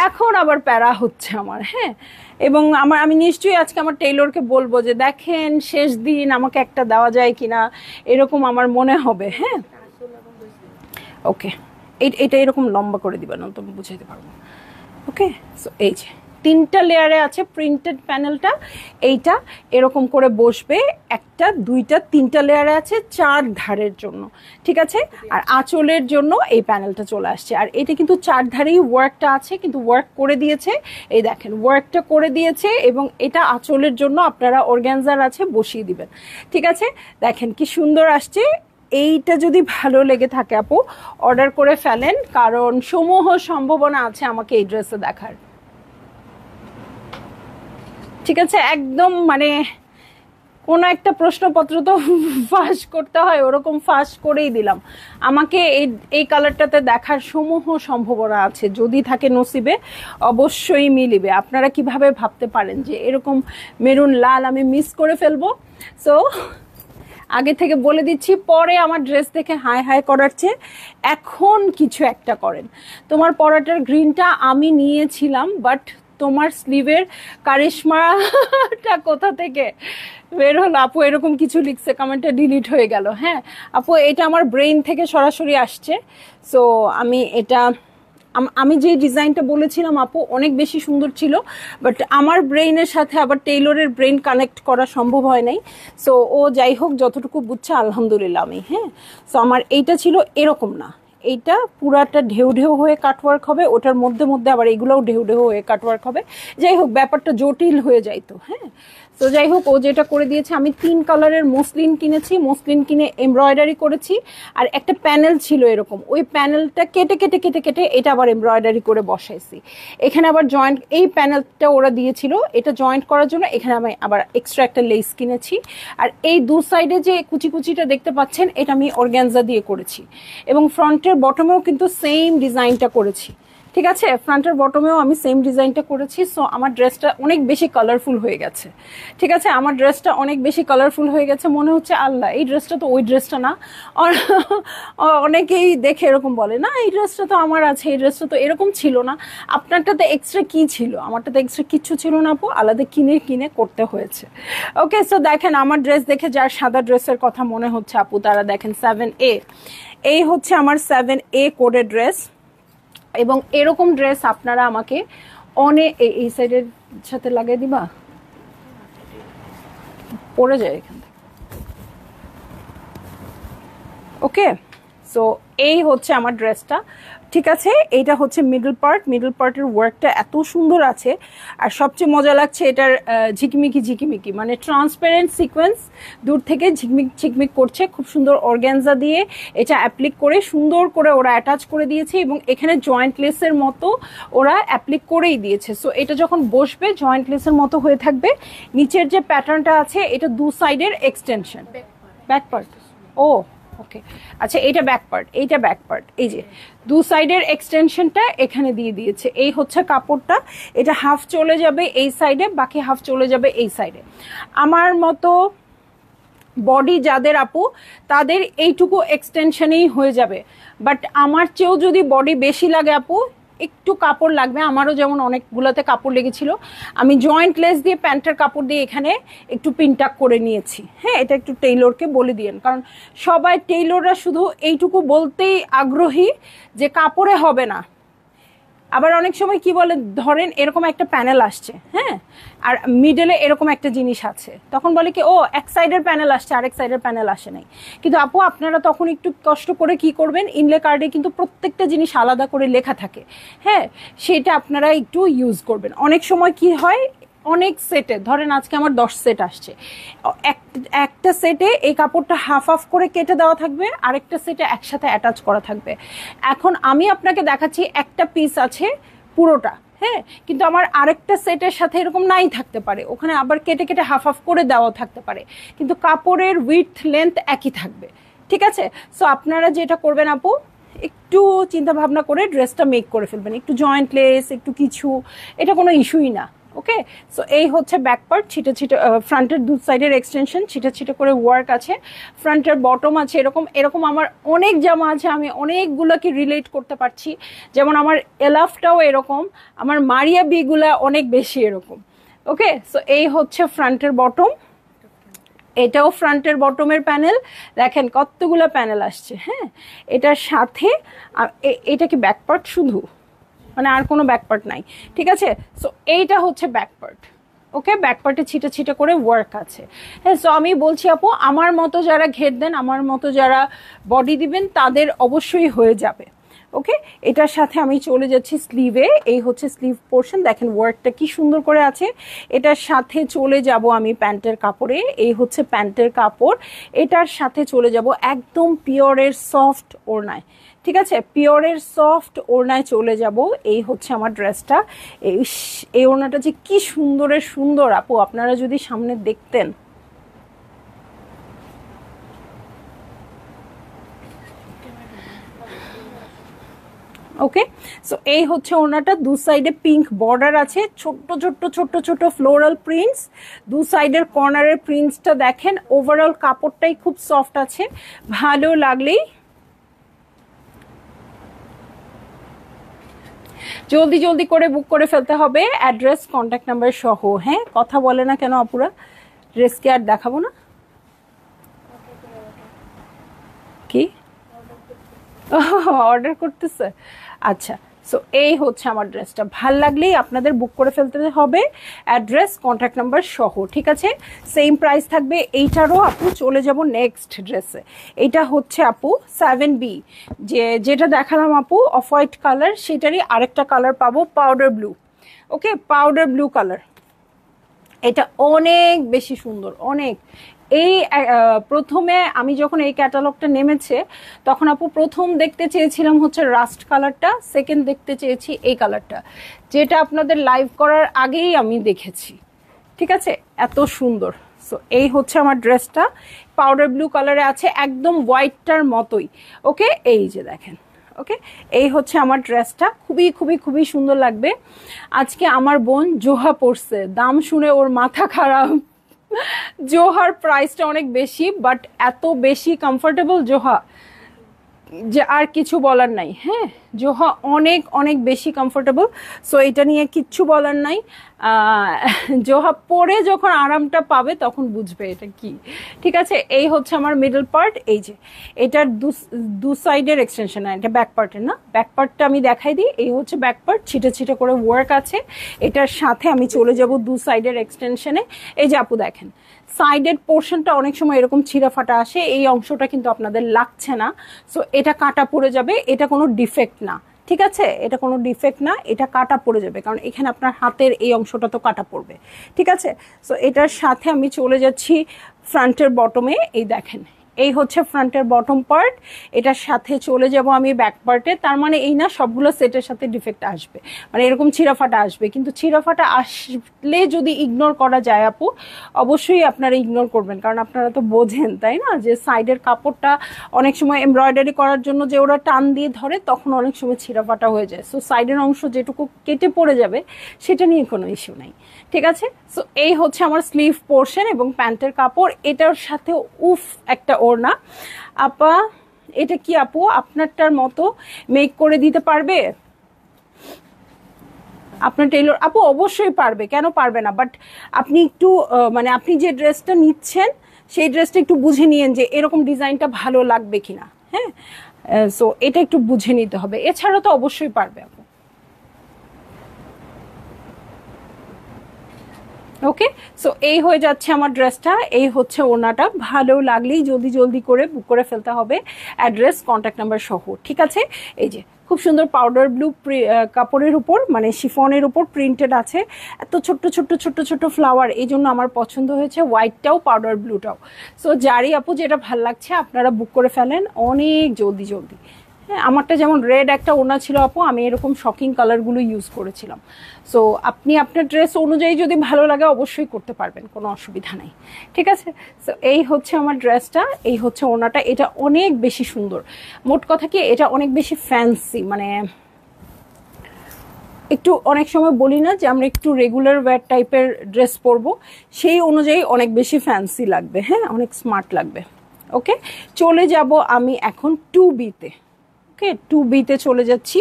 A: এখন আবার প্যারা হচ্ছে আমার, হ্যাঁ? এবং আমি নিশ্চয়ই আজকে আমার টেইলরকে বলবো যে দেখেন শেষ দিন, আমাকে একটা দেওয়া যায় কিনা, এরকম আমার মনে হবে, হ্যাঁ? ওকে, এটা এরকম লম্বা করে দিবা, না তো বুঝাইতে পারবো। ওকে, সো এই যে 3টা লেয়ারে আছে প্রিন্টেড প্যানেলটা, এইটা এরকম করে বসবে, 1টা 2টা 3টা লেয়ারে আছে 4 ধারের জন্য, ঠিক আছে? আর আঁচলের জন্য এই প্যানেলটা চলে আসছে। আর এটা কিন্তু 4 ধারেই ওয়ার্কটা আছে, কিন্তু ওয়ার্ক করে দিয়েছে, এই দেখেন ওয়ার্কটা করে দিয়েছে। এবং এটা আঁচলের জন্য আপনারা অর্গানজার আছে, বসিয়ে দিবেন, ঠিক আছে? দেখেন কি সুন্দর আসছে। এইটা যদি ভালো লেগে থাকে আপু, অর্ডার করে ফেলেন, কারণ সমূহ সম্ভাবনা আছে আমাকে এই ড্রেসে দেখার, ঠিক আছে? একদম মানে কোনো একটা প্রশ্নপত্র তো ফাঁস করতে হয়, ওরকম ফাঁস করেই দিলাম। আমাকে এই কালারটাতে দেখার সমূহ সম্ভাবনা আছে, যদি থাকে নসিবে অবশ্যই মিলিবে। আপনারা কিভাবে ভাবতে পারেন যে এরকম মেরুন লাল আমি মিস করে ফেলবো? সো আগে থেকে বলে দিচ্ছি, পরে আমার ড্রেস দেখে হাই হাই করার চেয়ে এখন কিছু একটা করেন। তোমার পরাটার গ্রিনটা আমি নিয়েছিলাম, বাট তোমার স্লিভের কারিশমাটা কোথা থেকে বের হলো? আপু এরকম কিছু লিখছে, কমেন্টটা ডিলিট হয়ে গেল। হ্যাঁ আপু, এটা আমার ব্রেইন থেকে সরাসরি আসছে। সো আমি যে ডিজাইনটা বলেছিলাম আপু অনেক বেশি সুন্দর ছিল, বাট আমার ব্রেইনের সাথে আবার টেইলরের ব্রেইন কানেক্ট করা সম্ভব হয় নাই। সো ও যাই হোক, যতটুকু বুঝছে আলহামদুলিল্লাহ আমি। হ্যাঁ, সো আমার এইটা ছিল এরকম না, এইটা পুরাটা ঢেউ ঢেউ হয়ে কাটওয়ার্ক হবে, ওটার মধ্যে মধ্যে আবার এগুলোও ঢেউ ঢেউ হয়ে কাটওয়ার্ক হবে। যাই হোক, ব্যাপারটা জটিল হয়ে যাইতো। হ্যাঁ, তো যাই হোক, ও যেটা করে দিয়েছে, আমি 3 কালারের মসলিন কিনেছি, মসলিন কিনে এমব্রয়ডারি করেছি। আর একটা প্যানেল ছিল এরকম, ওই প্যানেলটা কেটে কেটে কেটে কেটে এটা আবার এমব্রয়ডারি করে বসাইছি। এখানে আবার জয়েন্ট, এই প্যানেলটা ওরা দিয়েছিল, এটা জয়েন্ট করার জন্য এখানে আমি আবার এক্সট্রা একটা লেস কিনেছি। আর এই দু সাইডে যে কুচি কুচিটা দেখতে পাচ্ছেন, এটা আমি অর্গানজা দিয়ে করেছি। এবং ফ্রন্টের বটমেও কিন্তু সেম ডিজাইনটা করেছি, ঠিক আছে? ফ্রন্টের বটমেও আমি সেম ডিজাইনটা করেছি। সো আমার ড্রেসটা অনেক বেশি কালারফুল হয়ে গেছে, ঠিক আছে? আমার ড্রেসটা অনেক বেশি কালারফুল হয়ে গেছে, মনে হচ্ছে আল্লাহ এই ড্রেসটা তো ওই ড্রেসটা না। অনেকেই দেখে এরকম বলে, না এই ড্রেসটা তো আমার আছে, এই ড্রেসটা তো এরকম ছিল না। আপনারটাতে এক্সট্রা কি ছিল? আমারটাতে এক্সট্রা কিচ্ছু ছিল না আপু, আলাদা কিনে কিনে করতে হয়েছে। ওকে, সো দেখেন আমার ড্রেস দেখে যার সাদা ড্রেসের কথা মনে হচ্ছে আপু, তারা দেখেন 7A, এই হচ্ছে আমার 7A কোডের ড্রেস। এবং এরকম ড্রেস আপনারা আমাকে অনেক, এই সাইডের সাথে লাগিয়ে দিবা, পড়ে যায় এখান থেকে। ওকে, সো এই হচ্ছে আমার ড্রেসটা, ঠিক আছে? এইটা হচ্ছে মিডল পার্ট, মিডল পার্টের ওয়ার্কটা এত সুন্দর আছে। আর সবচেয়ে মজা লাগছে এটার ঝিকিমিকি ঝিকিমিকি, মানে ট্রান্সপারেন্ট সিকোয়েন্স দূর থেকে ঝিকমিক ঝিকমিক করছে, খুব সুন্দর অর্গানজা দিয়ে এটা অ্যাপ্লিক করে সুন্দর করে ওরা অ্যাটাচ করে দিয়েছে। এবং এখানে জয়েন্ট লেসের মতো ওরা অ্যাপ্লিক করেই দিয়েছে। সো এটা যখন বসবে জয়েন্ট লেসের মতো হয়ে থাকবে। নিচের যে প্যাটার্নটা আছে এটা দু সাইডের এক্সটেনশন, ব্যাক পার্ট। ও ওকে, আচ্ছা এটা ব্যাক পার্ট, এইটা ব্যাক পার্ট, এই যে দু সাইডের এক্সটেনশনটা এখানে দিয়ে দিয়েছে। এই হচ্ছে কাপড়টা, এটা হাফ চলে যাবে এই সাইডে, বাকি হাফ চলে যাবে এই সাইডে। আমার মতো বডি যাদের আপু, তাদের এইটুকু এক্সটেনশনেই হয়ে যাবে। বাট আমার চেয়েও যদি বডি বেশি লাগে আপু, একটু কাপড় লাগবে। আমারও যেমন অনেকগুলোতে কাপড় লেগেছিল, আমি জয়েন্ট লেস দিয়ে প্যান্টের কাপড় দিয়ে এখানে একটু পিনটাক করে নিয়েছি। হ্যাঁ, এটা একটু টেইলরকে বলে দিয়েন, কারণ সবাই টেইলররা শুধু এইটুকু বলতেই আগ্রহী যে কাপড়ে হবে না। আবার অনেক সময় কি বলে, ধরেন এরকম একটা প্যানেল আসছে, হ্যাঁ, আর মিডলে এরকম একটা জিনিস আছে, তখন বলে কি ও এক সাইডের প্যানেল আসছে, আরেক সাইডের প্যানেল আসে নাই। কিন্তু আপু আপনারা তখন একটু কষ্ট করে কি করবেন, ইনলে কার্ডে কিন্তু প্রত্যেকটা জিনিস আলাদা করে লেখা থাকে, হ্যাঁ, সেটা আপনারা একটু ইউজ করবেন। অনেক সময় কি হয়, অনেক সেটে, ধরেন আজকে আমার 10 সেট আসছে, একটা সেটে এই কাপড়টা হাফ হাফ করে কেটে দেওয়া থাকবে, আরেকটা সেটে একসাথে অ্যাটাচ করা থাকবে। এখন আমি আপনাকে দেখাচ্ছি একটা পিস আছে পুরোটা, হ্যাঁ, কিন্তু আমার আরেকটা সেটের সাথে এরকম নাই থাকতে পারে, ওখানে আবার কেটে কেটে হাফ হাফ করে দেওয়া থাকতে পারে, কিন্তু কাপড়ের উইথ লেন্থ একই থাকবে, ঠিক আছে? সো আপনারা যেটা করবেন আপু, একটু চিন্তা ভাবনা করে ড্রেসটা মেক করে ফেলবেন, একটু জয়েন্ট লেস একটু কিছু, এটা কোনো ইস্যুই না। ওকে, সো এই হচ্ছে ব্যাক পার্ট, ছিটে ছিটে, ফ্রন্টের দু সাইডের এক্সটেনশন, ছিটে ছিটে করে ওয়ার্ক আছে, ফ্রন্টের বটম আছে এরকম। এরকম আমার অনেক জামা আছে, আমি অনেকগুলোকে রিলেট করতে পারছি। যেমন আমার এলাফটাও এরকম, আমার মারিয়া বিগুলা অনেক বেশি এরকম। ওকে, সো এই হচ্ছে ফ্রন্টের বটম, এটাও ফ্রন্টের বটমের প্যানেল, দেখেন কতগুলো প্যানেল আসছে। হ্যাঁ, এটার সাথে এটা কি ব্যাক পার্ট শুধু, মানে আর কোনো ব্যাক পার্ট নাই, ঠিক আছে? সো এইটা হচ্ছে ব্যাক পার্ট। ওকে, ব্যাক পার্টে ছিটে ছিটে করে ওয়ার্ক আছে। হ্যাঁ, সো আমি বলছি আপু, আমার মতো যারা ঘের দেন, আমার মতো যারা বডি দিবেন, তাদের অবশ্যই হয়ে যাবে। ওকে, এটার সাথে আমি চলে যাচ্ছি স্লিভে। এই হচ্ছে স্লিভ পোর্শন, দেখেন ওয়ার্কটা কি সুন্দর করে আছে। এটার সাথে চলে যাব আমি প্যান্টের কাপড়ে, এই হচ্ছে প্যান্টের কাপড়। এটার সাথে চলে যাব একদম পিওরের সফট ওড়নায়, ঠিক আছে? পিওরের সফট ওড়নায় চলে যাব। এই হচ্ছে আমার ড্রেসটা। এই ওড়নাটা যে কি সুন্দরের সুন্দর আপু, আপনারা যদি সামনে দেখতেন। ওকে, সো এই হচ্ছে ওড়নাটা, দু সাইডে পিঙ্ক বর্ডার আছে, ছোট্ট ছোট্ট ছোট্ট ছোট্ট ফ্লোরাল প্রিন্টস, দু সাইডের কর্নারের প্রিন্টসটা দেখেন। ওভারঅল কাপড়টাই খুব সফট আছে, ভালো লাগলেই জলদি জলদি করে বুক করে ফেলতে হবে, অ্যাড্রেস কন্ট্যাক্ট নাম্বার সহ। হ্যাঁ, কথা বলে না কেন আপুরা, ড্রেসকে আর দেখাবো না কি? অর্ডার করতেছে, আচ্ছা। সো এই হচ্ছে আমার ড্রেসটা, ভাল লাগলেই আপনাদের বুক করে ফেলতে হবে, অ্যাড্রেস কন্ট্যাক্ট নাম্বার সহ, ঠিক আছে? সেম প্রাইস থাকবে। এইটারও আপু চলে যাব নেক্সট ড্রেসে। এটা হচ্ছে আপু 7B, যেটা দেখালাম আপু অফ হোয়াইট কালার, সেটারই আরেকটা কালার পাবো পাউডার ব্লু। ওকে, পাউডার ব্লু কালার, এটা অনেক বেশি সুন্দর, অনেক। এই প্রথমে আমি যখন এই ক্যাটালগটা নেমেছে তখন আপু প্রথম দেখতে চেয়েছিলাম হচ্ছে রাস্ট কালারটা, সেকেন্ড দেখতে চেয়েছি এই কালারটা, যেটা আপনাদের লাইভ করার আগেই আমি দেখেছি। ঠিক আছে, এত সুন্দর। সো এই হচ্ছে আমার ড্রেসটা, পাউডার ব্লু কালারে আছে, একদম হোয়াইটটার মতোই। ওকে, এই যে দেখেন। ওকে, এই হচ্ছে আমার ড্রেসটা, খুবই খুবই খুবই সুন্দর লাগবে। আজকে আমার বোন জোহা পরছে, দাম শুনে ওর মাথা খারাপ। জোহার প্রাইসটা অনেক বেশি, বাট এত বেশি কমফোর্টেবল জোহা যে আর কিছু বলার নাই। হ্যাঁ, জোহা অনেক অনেক বেশি কমফোর্টেবল, সো এটা নিয়ে কিচ্ছু বলার নাই। জোহা পরে যখন আরামটা পাবে তখন বুঝবে এটা কি। ঠিক আছে, এই হচ্ছে আমার মিডল পার্ট। এই যে এটার দু সাইডের এক্সটেনশন, এটা ব্যাক পার্টের না, ব্যাক পার্টটা আমি দেখাই দিই। এই হচ্ছে ব্যাক পার্ট, ছিটে ছিটে করে ওয়ার্ক আছে। এটার সাথে আমি চলে যাব দু সাইডের এক্সটেনশনে। এই যে আপু দেখেন, সাইডের পোর্শনটা অনেক সময় এরকম ছিঁড়া ফাটা আসে, এই অংশটা কিন্তু আপনাদের লাগছে না। সো এটা কাটা পড়ে যাবে, এটা কোনো ডিফেক্ট না। ঠিক আছে, এটা কোনো ডিফেক্ট না, এটা কাটা পড়ে যাবে, কারণ এখানে আপনার হাতের এই অংশটা তো কাটা পড়বে। ঠিক আছে, সো এটার সাথে আমি চলে যাচ্ছি ফ্রন্টের বটমে। এই দেখেন, এই হচ্ছে ফ্রন্টের বটম পার্ট, এটার সাথে চলে যাব আমি ব্যাক পার্টে। তার মানে এই না সবগুলো সেটের সাথে ডিফেক্ট আসবে, মানে এরকম ছিঁড়াফাটা আসবে, কিন্তু ছিঁড়াফাটা আসলে যদি ইগনোর করা যায় আপু, অবশ্যই আপনারা ইগনোর করবেন, কারণ আপনারা তো বোঝেন তাই না, যে সাইডের কাপড়টা অনেক সময় এমব্রয়ডারি করার জন্য যে ওরা টান দিয়ে ধরে তখন অনেক সময় ছিঁড়াফাটা হয়ে যায়। সো সাইডের অংশ যেটুকু কেটে পড়ে যাবে সেটা নিয়ে কোনো ইস্যু নাই। ঠিক আছে, সো এই হচ্ছে আমার স্লিভ পোর্শন এবং প্যান্টের কাপড়। এটার সাথে উফ একটা ওড়না। আপা এটা কি আপু আপনারটার মতো মেক করে দিতে পারবে? আপনার টেইলর আপু অবশ্যই পারবে, কেন পারবে না, বাট আপনি একটু মানে আপনি যে ড্রেসটা নিচ্ছেন সেই ড্রেসটা একটু বুঝে নিয়েন যে এরকম ডিজাইনটা ভালো লাগবে কিনা। হ্যাঁ, সো এটা একটু বুঝে নিতে হবে, এছাড়া তো অবশ্যই পারবে আপু। ওকে, সো এই হয়ে যাচ্ছে আমার ড্রেসটা, এই হচ্ছে ওড়নাটা। ভালো লাগলেই জলদি জলদি করে বুক করে ফেলতে হবে, অ্যাড্রেস কন্ট্যাক্ট নাম্বার সহ। ঠিক আছে, এই যে খুব সুন্দর পাউডার ব্লু কাপড়ের উপর, মানে শিফনের উপর প্রিন্টেড আছে, এত ছোট্ট ছোট্ট ছোট্ট ছোট্ট ফ্লাওয়ার, এই জন্য আমার পছন্দ হয়েছে হোয়াইটটাও পাউডার ব্লুটাও। সো যারই আপু যেটা ভাল লাগছে আপনারা বুক করে ফেলেন অনেক জলদি জলদি। হ্যাঁ, আমারটা যেমন রেড একটা ওড়না ছিল আপু, আমি এরকম শকিং কালারগুলো ইউজ করেছিলাম। সো আপনি আপনার ড্রেস অনুযায়ী যদি ভালো লাগে অবশ্যই করতে পারবেন, কোনো অসুবিধা নাই। ঠিক আছে, সো এই হচ্ছে আমার ড্রেসটা, এই হচ্ছে ওড়নাটা। এটা অনেক বেশি সুন্দর, মোট কথা কি এটা অনেক বেশি ফ্যান্সি, মানে একটু অনেক সময় বলি না যে আমরা একটু রেগুলার ওয়্যার টাইপের ড্রেস পরবো, সেই অনুযায়ী অনেক বেশি ফ্যান্সি লাগবে। হ্যাঁ, অনেক স্মার্ট লাগবে। ওকে, চলে যাব আমি এখন 2B-তে। ওকে, 2B-তে চলে যাচ্ছি।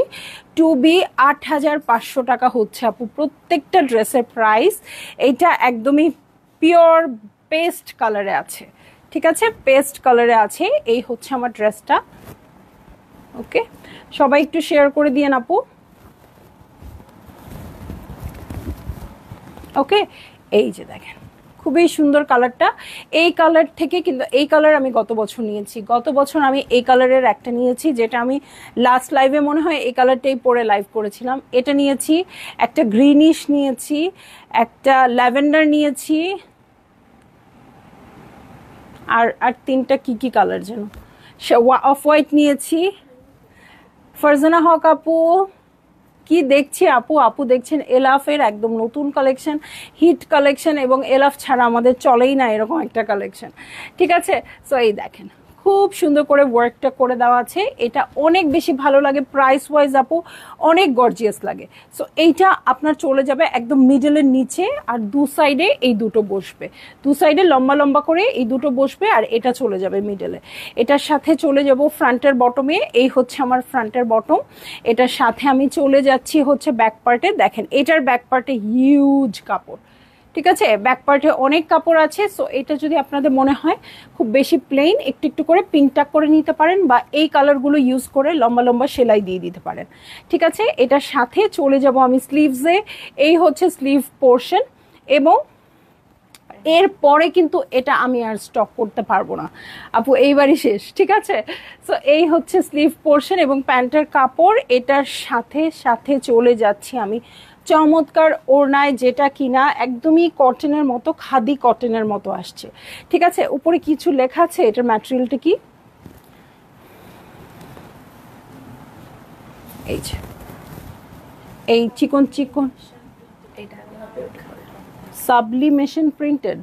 A: 2B ৮৫০০ টাকা হচ্ছে আপু প্রত্যেকটা ড্রেসের প্রাইস। এইটা একদমই পিওর পেস্ট কালারে আছে। ঠিক আছে, পেস্ট কালারে আছে। এই হচ্ছে আমার ড্রেসটা। ওকে, সবাই একটু শেয়ার করে দিয়েন আপু। ওকে, এই যে দেখেন খুবই সুন্দর কালারটা। এই কালার থেকে কিন্তু এই কালার আমি গত বছর নিয়েছি, গত বছর আমি এই কালারের একটা নিয়েছি, যেটা আমি লাস্ট লাইভে মনে হয় এই কালারটাই পরে লাইভ করেছিলাম। এটা নিয়েছি, একটা গ্রিনিশ নিয়েছি, একটা ল্যাভেন্ডার নিয়েছি, আর আর তিনটা কি কি কালার যেন, অফ হোয়াইট নিয়েছি। ফারজানা হক আপু কি দেখছি আপু? আপু দেখছেন এলাফের একদম নতুন কালেকশন, হিট কালেকশন, এবং এলাফ ছাড়া আমাদের চলেই না এরকম একটা কালেকশন। ঠিক আছে, সো এই দেখেন খুব সুন্দর করে ওয়ার্কটা করে দেওয়া আছে, এটা অনেক বেশি ভালো লাগে। প্রাইস ওয়াইজ আপু অনেক গর্জিয়াস লাগে। সো এইটা আপনার চলে যাবে একদম মিডলের নিচে, আর দু সাইডে এই দুটো বসবে, দু সাইডে লম্বা লম্বা করে এই দুটো বসবে, আর এটা চলে যাবে মিডলে। এটার সাথে চলে যাব ফ্রন্টের বটমে। এই হচ্ছে আমার ফ্রন্টের বটম। এটার সাথে আমি চলে যাচ্ছি হচ্ছে ব্যাক পার্টে। দেখেন এটার ব্যাক পার্টে হিউজ কাপড়। ঠিক আছে, ব্যাক পার্টে অনেক কাপড় আছে। সো এটা যদি আপনাদের মনে হয় খুব বেশি প্লেন, একটু একটু করে পিঙ্ক টাক করে নিতে পারেন, বা এই কালারগুলো ইউজ করে লম্বা লম্বা সেলাই দিয়ে দিতে পারেন। ঠিক আছে, এটার সাথে চলে যাব আমি স্লিভসে। এই হচ্ছে স্লিভ পোর্শন, এবং এরপরে কিন্তু এটা আমি আর স্টক করতে পারবো না আপু, এইবারই শেষ। ঠিক আছে, সো এই হচ্ছে স্লিভ পোর্শন এবং প্যান্টের কাপড়। এটার সাথে সাথে চলে যাচ্ছি আমি চমৎকার ওড়নায়, যেটা কিনা একদমই কটনের মতো, খাদি কটনের মতো আসছে। ঠিক আছে, উপরে কিছু লেখা আছে, এটার ম্যাটেরিয়ালটা কি, এই যে এই চিকন চিকন
B: এটা
A: সাবলিমেশন প্রিন্টেড,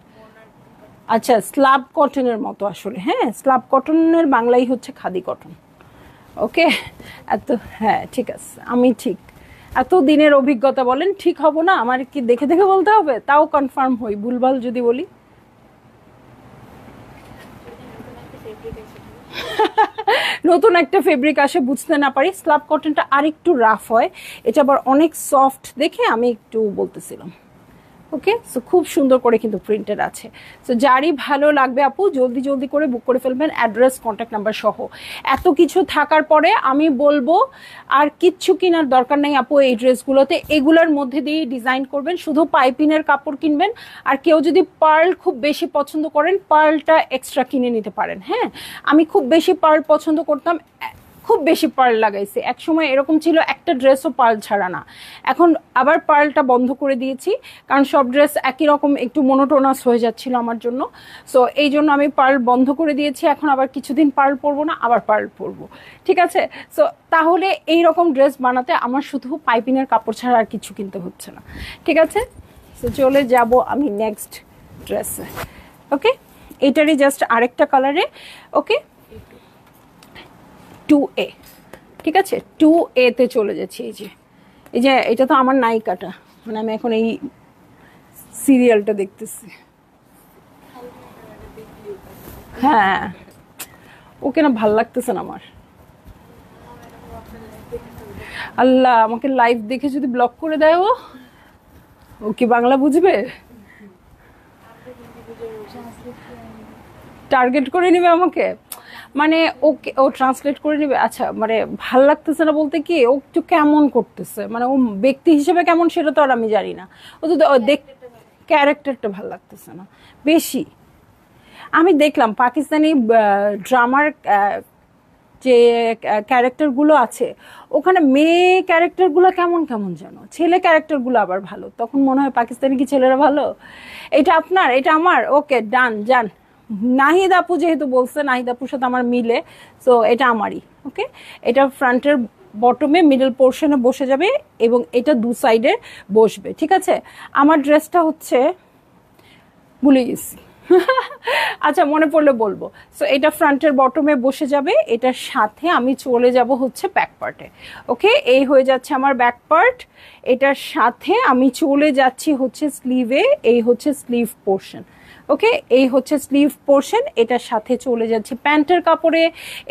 A: আচ্ছা স্ল্যাব কটনের মতো আসলে। হ্যাঁ, স্ল্যাব কটনের বাংলাই হচ্ছে খাদি কটন। ওকে, এত, হ্যাঁ ঠিক আছে, আমি ঠিক, এত দিনের অভিজ্ঞতা বলেন ঠিক হব না? আমার কি দেখে দেখে বলতে হবে? তাও কনফার্ম হই ভুলভাল যদি বলি। নতুন একটা ফেব্রিক আসে, বুঝতে না পারি। স্ল্যাব কটনটা আরেকটু রাফ হয়, এটা আবার অনেক সফট দেখে আমি একটু বলতেছিলাম। ওকে, সো খুব সুন্দর করে কিন্তু প্রিন্টেড আছে। সো যারই ভালো লাগবে আপু জলদি জলদি করে বুক করে ফেলবেন, অ্যাড্রেস কন্ট্যাক্ট নাম্বার সহ। এত কিছু থাকার পরে আমি বলবো আর কিচ্ছু কেনার দরকার নেই আপু এই ড্রেসগুলোতে। এগুলোর মধ্যে দিয়েই ডিজাইন করবেন, শুধু পাইপিনের কাপড় কিনবেন। আর কেউ যদি পার্ল খুব বেশি পছন্দ করেন, পার্লটা এক্সট্রা কিনে নিতে পারেন। হ্যাঁ, আমি খুব বেশি পার্ল পছন্দ করতাম, খুব বেশি পার্ল লাগাইছে। এক সময় এরকম ছিল একটা ড্রেসও পার্ল ছাড়া না। এখন আবার পার্লটা বন্ধ করে দিয়েছি, কারণ সব ড্রেস একই রকম একটু মোনোটোনাস হয়ে যাচ্ছিল আমার জন্য। সো এই জন্য আমি পার্ল বন্ধ করে দিয়েছি। এখন আবার কিছুদিন পার্ল পরবো না, আবার পার্ল পরবো। ঠিক আছে, সো তাহলে এই রকম ড্রেস বানাতে আমার শুধু পাইপিনের কাপড় ছাড়া আর কিছু কিনতে হচ্ছে না। ঠিক আছে, সো চলে যাব আমি নেক্সট ড্রেসে। ওকে, এটারই জাস্ট আরেকটা কালারে। ওকে, 2A, ঠিক আছে, 2A তে চলে যাচ্ছি। এই যে এটা তো আমার নায়িকাটা, মানে আমি এখন এই সিরিয়ালটা দেখতেছি। হ্যাঁ, ওকে না ভাল লাগতেছে না আমার। আল্লাহ, আমাকে লাইভ দেখে যদি ব্লক করে দেয় ও কি বাংলা বুঝবে? টার্গেট করে নিবে আমাকে, মানে ওকে ও ট্রান্সলেট করে নিবে। আচ্ছা, মানে ভাল লাগতেছে না বলতে কি, ও একটু কেমন করতেছে, মানে ও ব্যক্তি হিসেবে কেমন সেটা তো আর আমি জানি না। ও তো দেখ, ক্যারেক্টারটা ভাল লাগতেছে না বেশি। আমি দেখলাম পাকিস্তানি ড্রামার যে ক্যারেক্টারগুলো আছে, ওখানে মেয়ে ক্যারেক্টারগুলো কেমন কেমন যেন, ছেলে ক্যারেক্টারগুলো আবার ভালো। তখন মনে হয় পাকিস্তানি কি ছেলেরা ভালো? এটা আপনার, এটা আমার। ওকে ডান, যান। নাহিদ আপু যেহেতু বলছে, নাহিদ আপুর সাথে আমার মিলে, সো এটা আমারই। ওকে, এটা ফ্রন্টের বটমে মিডল পোর্শনে বসে যাবে এবং এটা দু সাইডে বসবে। ঠিক আছে, আমার ড্রেসটা হচ্ছে, ভুলে গেছি আচ্ছা মনে পড়লে বলবো। সো এটা ফ্রন্টের বটমে বসে যাবে, এটার সাথে আমি চলে যাব হচ্ছে ব্যাক পার্টে। ওকে, এই হয়ে যাচ্ছে আমার ব্যাক পার্ট। এটার সাথে আমি চলে যাচ্ছি হচ্ছে স্লিভে, এই হচ্ছে স্লিভ পোর্শন। ওকে, এই হচ্ছে স্লিভ পোর্শন, এটার সাথে চলে যাচ্ছে প্যান্টের কাপড়ে,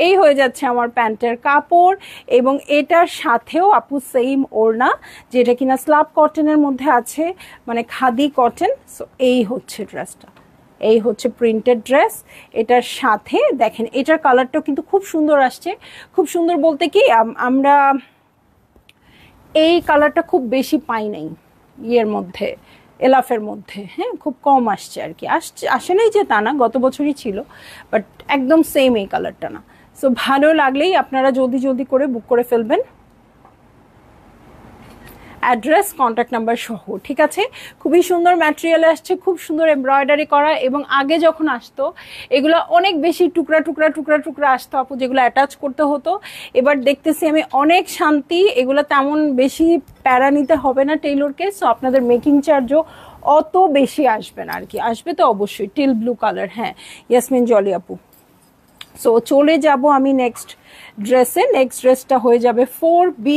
A: এই হয়ে যাচ্ছে আমার প্যান্টের কাপড়। এবং এটার সাথেও আপু সেম ওড়না, যেটা কিনা স্ল্যাব কটনের মধ্যে আছে, মানে খাদি কটন। সো এই হচ্ছে ড্রেসটা, এই হচ্ছে প্রিন্টেড ড্রেস। এটার সাথে দেখেন, এটার কালারটাও কিন্তু খুব সুন্দর আসছে। খুব সুন্দর বলতে কি, আমরা এই কালারটা খুব বেশি পাই নাই ইয়ের মধ্যে, এলাফের মধ্যে। হ্যাঁ, খুব কম আসছে আর কি, আসে নাই যে তা না, গত বছরই ছিল, বাট একদম সেম এই কালারটা না। সো ভালো লাগলেই আপনারা জলদি জলদি করে বুক করে ফেলবেন, অ্যাড্রেস কন্ট্যাক্ট নাম্বার সহ। ঠিক আছে, খুবই সুন্দর ম্যাটেরিয়াল আসছে, খুব সুন্দর এমব্রয়ডারি করা। এবং আগে যখন আসতো এগুলো অনেক বেশি টুকরা টুকরা টুকরা টুকরা আসতো আপু, যেগুলো অ্যাটাচ করতে হতো। এবার দেখতেছি আমি অনেক শান্তি, এগুলো তেমন বেশি প্যারা নিতে হবে না টেইলরকে। সো আপনাদের মেকিং চার্জও অত বেশি আসবে না আর কি, আসবে তো অবশ্যই। টিল ব্লু কালার, হ্যাঁ ইয়াসমিন জলি আপু। সো চলে যাব আমি নেক্সট ড্রেসে। নেক্সট ড্রেসটা হয়ে যাবে 4B,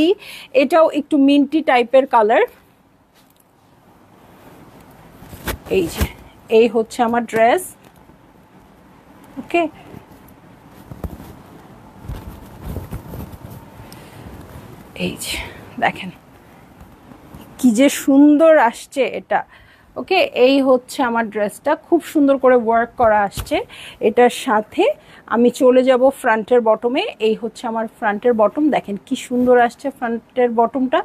A: এটাও একটু মিন্টি টাইপের কালার। এই যে এই হচ্ছে আমার ড্রেস। ওকে, এই যে দেখেন কি যে সুন্দর আসছে এটা। ওকে, এই হচ্ছে আমার ড্রেসটা, খুব সুন্দর করে ওয়ার্ক করা আসছে। এটার সাথে আমি চলে যাব ফ্রন্টের বটমে, এই হচ্ছে আমার ফ্রন্টের বটম। দেখেন কি সুন্দর আসছে ফ্রন্টের বটমটা,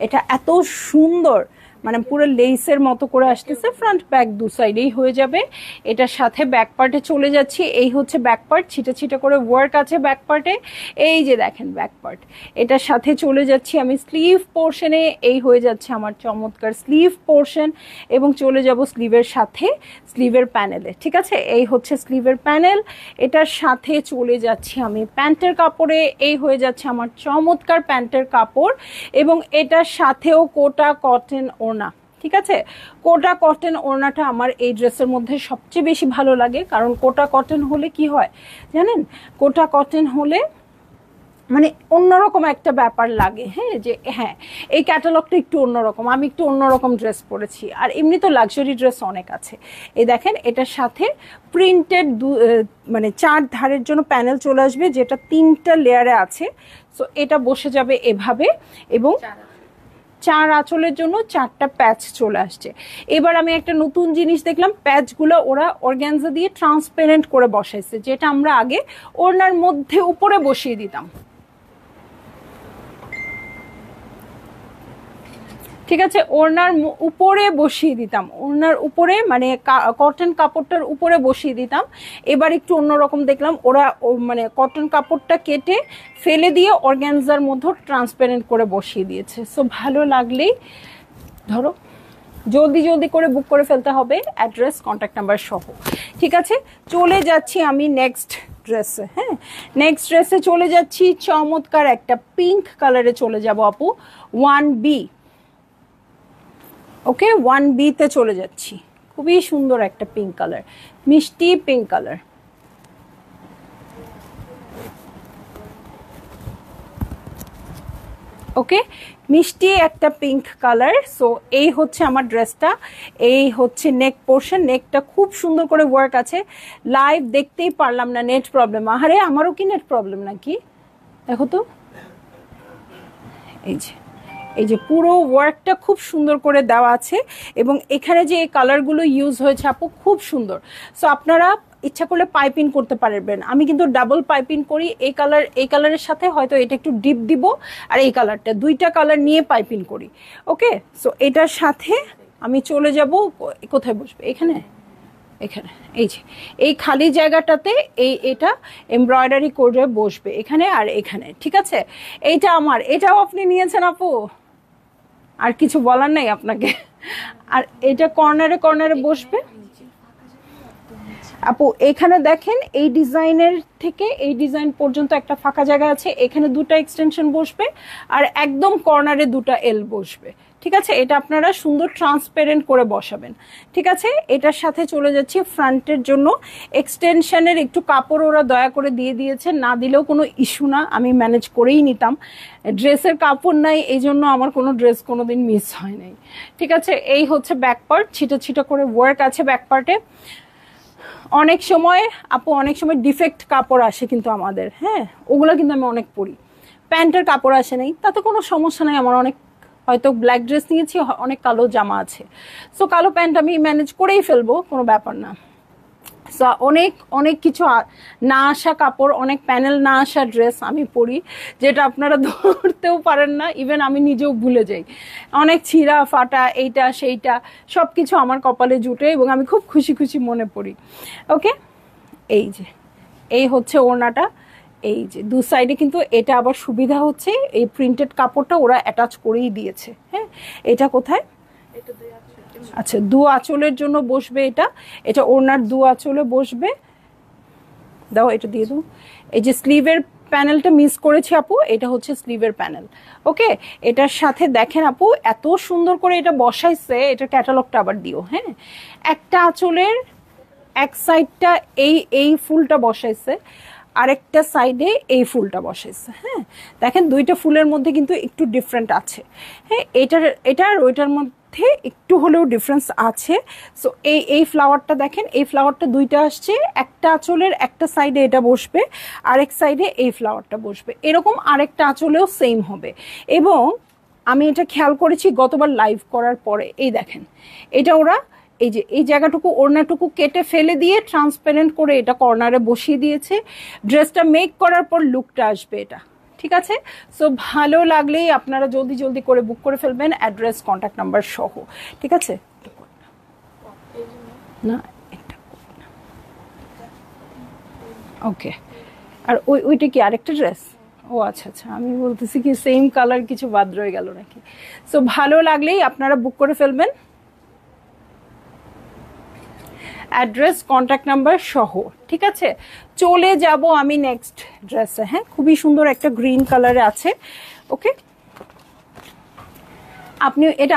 A: এটা এত সুন্দর, মানে পুরো লেসের মতো করে আসতেছে, ফ্রন্ট ব্যাক দু সাইডেই হয়ে যাবে। এটার সাথে ব্যাক পার্টে চলে যাচ্ছি, এই হচ্ছে ব্যাক পার্ট, ছিটা ছিটা করে ওয়ার্ক আছে ব্যাক পার্টে, এই যে দেখেন ব্যাক পার্ট। এটার সাথে চলে যাচ্ছি আমি স্লিভ পোর্শনে, এই হয়ে যাচ্ছে আমার চমৎকার স্লিভ পোর্শন, এবং চলে যাব স্লিভের সাথে স্লিভের প্যানেলে। ঠিক আছে, এই হচ্ছে স্লিভের প্যানেল। এটার সাথে চলে যাচ্ছি আমি প্যান্টের কাপড়ে, এই হয়ে যাচ্ছে আমার চমৎকার প্যান্টের কাপড়, এবং এটার সাথেও কোটা কটন ওড়না। ঠিক আছে, কোটা কটন ওড়নাটা আমার এই ড্রেসের মধ্যে সবচেয়ে বেশি ভালো লাগে, কারণ কোটা কটন হলে কি হয় জানেন, কোটা কটন হলে মানে অন্যরকম একটা ব্যাপার লাগে। হ্যাঁ, যে হ্যাঁ এই ক্যাটালগটা একটু অন্যরকম, আমি একটু অন্যরকম ড্রেস পরেছি। আর এমনি তো লাক্সারি ড্রেস অনেক আছে। এই দেখেন এটার সাথে প্রিন্টেড মানে 4 ধারের জন্য প্যানেল চলে আসবে, যেটা 3টা লেয়ারে আছে। সো এটা বসে যাবে এভাবে, এবং 4 আঁচলের জন্য 4টা প্যাচ চলে আসছে। এবার আমি একটা নতুন জিনিস দেখলাম, প্যাচগুলো ওরা অর্গানজা দিয়ে ট্রান্সপারেন্ট করে বসাইছে, যেটা আমরা আগে ওড়নার মধ্যে উপরে বসিয়ে দিতাম। ঠিক আছে, ওড়নার উপরে বসিয়ে দিতাম, ওড়নার উপরে মানে কটন কাপড়টার উপরে বসিয়ে দিতাম। এবার একটু অন্যরকম দেখলাম, ওরা মানে কটন কাপড়টা কেটে ফেলে দিয়ে অর্গানজার মধ্যে ট্রান্সপারেন্ট করে বসিয়ে দিয়েছে। সো ভালো লাগলেই ধরো জলদি জলদি করে বুক করে ফেলতে হবে, অ্যাড্রেস কন্ট্যাক্ট নাম্বার সহ। ঠিক আছে, চলে যাচ্ছি আমি নেক্সট ড্রেসে। হ্যাঁ, নেক্সট ড্রেসে চলে যাচ্ছি, চমৎকার একটা পিঙ্ক কালারে চলে যাব আপু, 1B। ওকে, 1B তে চলে যাচ্ছি, খুবই সুন্দর একটা পিঙ্ক কালার, মিষ্টি পিঙ্ক কালার। ওকে, মিষ্টি একটা পিঙ্ক কালার। সো এই হচ্ছে আমার ড্রেসটা, এই হচ্ছে নেক পোর্শন, নেকটা খুব সুন্দর করে ওয়ার্ক আছে। লাইভ দেখতেই পারলাম না, নেট প্রবলেম। আরে আমারও কি নেট প্রবলেম নাকি, দেখো তো। এই যে পুরো ওয়ার্কটা খুব সুন্দর করে দেওয়া আছে, এবং এখানে যে এই কালারগুলো ইউজ হয়েছে আপু খুব সুন্দর। সো আপনারা ইচ্ছা করলে পাইপিং করতে পারবেন, আমি কিন্তু ডাবল পাইপিং করি। এই কালারের সাথে হয়তো এটা একটু ডিপ দিব, আর এই কালারটা, 2টা কালার নিয়ে পাইপিং করি। ওকে, সো এটার সাথে আমি চলে যাব, কোথায় বসবে, এখানে এখানে, এই যে এই খালি জায়গাটাতে এটা এমব্রয়ডারি করে বসবে এখানে আর এখানে। ঠিক আছে, এইটা আমার, এটাও আপনি নিয়েছেন আপু, আর কিছু বলার নাই আপনাকে। আর এটা কর্নারে কর্নারে বসবে আপু। এখানে দেখেন এই ডিজাইনের থেকে এই ডিজাইন পর্যন্ত একটা ফাঁকা জায়গা আছে, এখানে 2টা এক্সটেনশন বসবে, আর একদম কর্নারে 2টা এল বসবে। ঠিক আছে, এটা আপনারা সুন্দর ট্রান্সপারেন্ট করে বসাবেন। ঠিক আছে, এটার সাথে চলে যাচ্ছি ফ্রন্টের জন্য এক্সটেনশনের একটু কাপড় ওরা দয়া করে দিয়ে দিয়েছে, না দিলেও কোনো ইস্যু না, আমি ম্যানেজ করেই নিতাম। ড্রেসের কাপড় নাই, এই জন্য আমার কোনো ড্রেস কোনোদিন মিস হয় নাই। ঠিক আছে, এই হচ্ছে ব্যাক পার্ট, ছিটা ছিটা করে ওয়ার্ক আছে ব্যাক পার্টে। অনেক সময় আপু, অনেক সময় ডিফেক্ট কাপড় আসে কিন্তু আমাদের, হ্যাঁ ওগুলো কিন্তু আমি অনেক পরি। প্যান্টের কাপড় আসে নাই, তাতে কোনো সমস্যা নাই, আমার অনেক হয়তো ব্ল্যাক ড্রেস নিয়েছি, অনেক কালো জামা আছে, সো কালো প্যান্ট আমি ম্যানেজ করেই ফেলবো, কোনো ব্যাপার না। সো অনেক অনেক কিছু না আসা কাপড়, অনেক প্যানেল না আসা ড্রেস আমি পরি, যেটা আপনারা ধরতেও পারেন না, ইভেন আমি নিজেও ভুলে যাই। অনেক ছিঁড়া ফাটা, এইটা সেইটা সব কিছু আমার কপালে জুটে, এবং আমি খুব খুশি খুশি মনে পড়ি। ওকে, এই যে এই হচ্ছে ওড়নাটা, এই যে 2 সাইডে কিন্তু এটা আবার সুবিধা হচ্ছে, এই প্রিন্টেড কাপড়টা ওরা অ্যাটাচ করেই দিয়েছে। হ্যাঁ, এটা কোথায়, আচ্ছা 2 আঁচলের জন্য বসবে, এটা ওড়নার 2 আঁচলে বসবে। দাও এটা দিয়ে দাও। এই যে স্লিভের প্যানেলটা মিস করেছি আপু, এটা হচ্ছে স্লিভের প্যানেল। ওকে, এটার সাথে দেখেন আপু এত সুন্দর করে এটা বসাইছে, এটা ক্যাটালগটা আবার দিও। হ্যাঁ, একটা আঁচলের এক সাইডটা এই ফুলটা বসাইছে, আরেকটা সাইডে এই ফুলটা বসাইছে। হ্যাঁ, দেখেন 2টা ফুলের মধ্যে কিন্তু একটু ডিফারেন্ট আছে। হ্যাঁ, এটার ওইটার মধ্যে একটু হলেও ডিফারেন্স আছে। সো এই ফ্লাওয়ারটা দেখেন, এই ফ্লাওয়ারটা 2টা আসছে, একটা আঁচলের একটা সাইডে এটা বসবে, আরেক সাইডে এই ফ্লাওয়ারটা বসবে, এরকম আরেকটা আঁচলেও সেম হবে। এবং আমি এটা খেয়াল করেছি গতবার লাইভ করার পরে, এই দেখেন এটা ওরা এই যে এই জায়গাটুকু ওড়নাটুকু কেটে ফেলে দিয়ে ট্রান্সপারেন্ট করে এটা কর্নারে বসিয়ে দিয়েছে। ড্রেসটা মেক করার পর লুকটা আসবে এটা। ঠিক আছে? সো ভালো লাগলেই আপনারা জলদি জলদি করে বুক করে ফেলবেন, অ্যাড্রেস কন্ট্যাক্ট নাম্বার সহ। ঠিক আছে? না এটা ওকে। আর ওইটা কি আরেকটা ড্রেস? ও আচ্ছা আচ্ছা, আমি বলতেছি কি সেম কালার কিছু বাদ রয়ে গেল নাকি। সো ভালো লাগলেই আপনারা বুক করে ফেলবেন, অ্যাড্রেস কন্ট্যাক্ট নাম্বার সহ। ঠিক আছে, চলে যাব আমি নেক্সট ড্রেসে। হ্যাঁ, খুবই সুন্দর একটা গ্রিন কালারে আছে। ওকে,